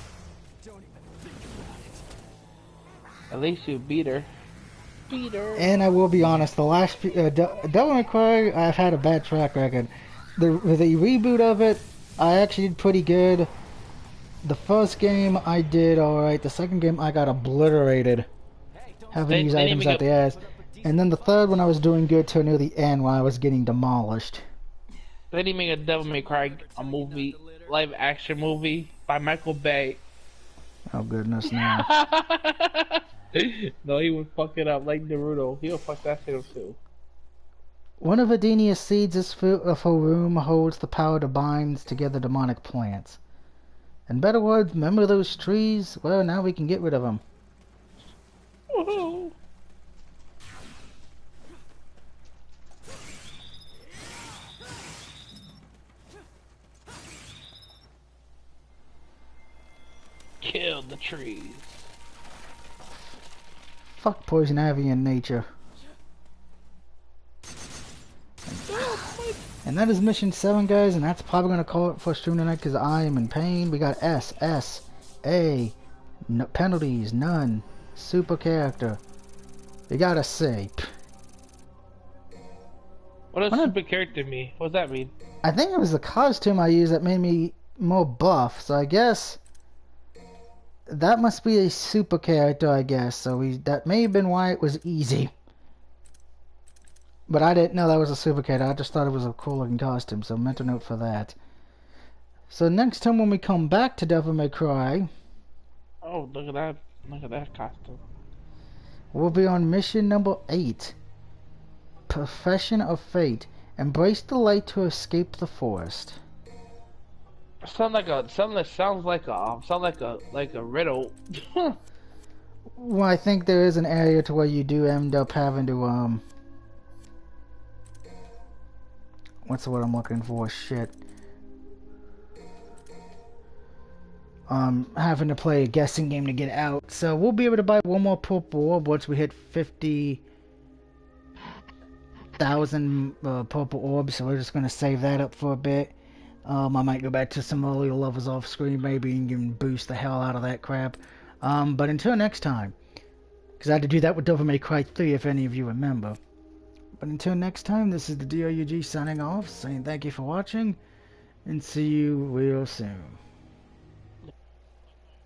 At least you beat her. Beat her. And I will be honest, the last Devil May Cry, I've had a bad track record. The reboot of it, I actually did pretty good. The first game I did alright. The second game I got obliterated, having these items out the ass. And then the third one I was doing good till near the end when I was getting demolished. They didn't make a Devil May Cry a movie, live action movie by Michael Bay. Oh goodness, no. No, he would fuck it up like Naruto. He would fuck that shit up too. One of Adenia's seeds of her room holds the power to bind together demonic plants. In better words, remember those trees? Well, now we can get rid of them. Woohoo! Kill the trees. Fuck poison ivy in nature. And that is mission 7, guys, and that's probably going to call it for stream tonight because I am in pain. We got S, S, A, no, penalties, none, super character. We got a C. What does super character mean? What does that mean? I think it was the costume I used that made me more buff, so I guess that must be a super character, I guess. So that may have been why it was easy. But I didn't know that was a super character. I just thought it was a cool looking costume, so mental note for that. So next time when we come back to Devil May Cry, oh, look at that! Look at that costume. we'll be on mission number 8. Profession of Fate. Embrace the light to escape the forest. Sounds like a riddle. Well, I think there is an area to where you do end up having to what's the word I'm looking for? Shit. Having to play a guessing game to get out. So we'll be able to buy one more purple orb once we hit 50,000 purple orbs. So we're just gonna save that up for a bit. I might go back to some earlier levels off screen maybe and can boost the hell out of that crap. But until next time, because I had to do that with Devil May Cry 3 if any of you remember. But until next time, this is the DRUG signing off, saying thank you for watching, and see you real soon.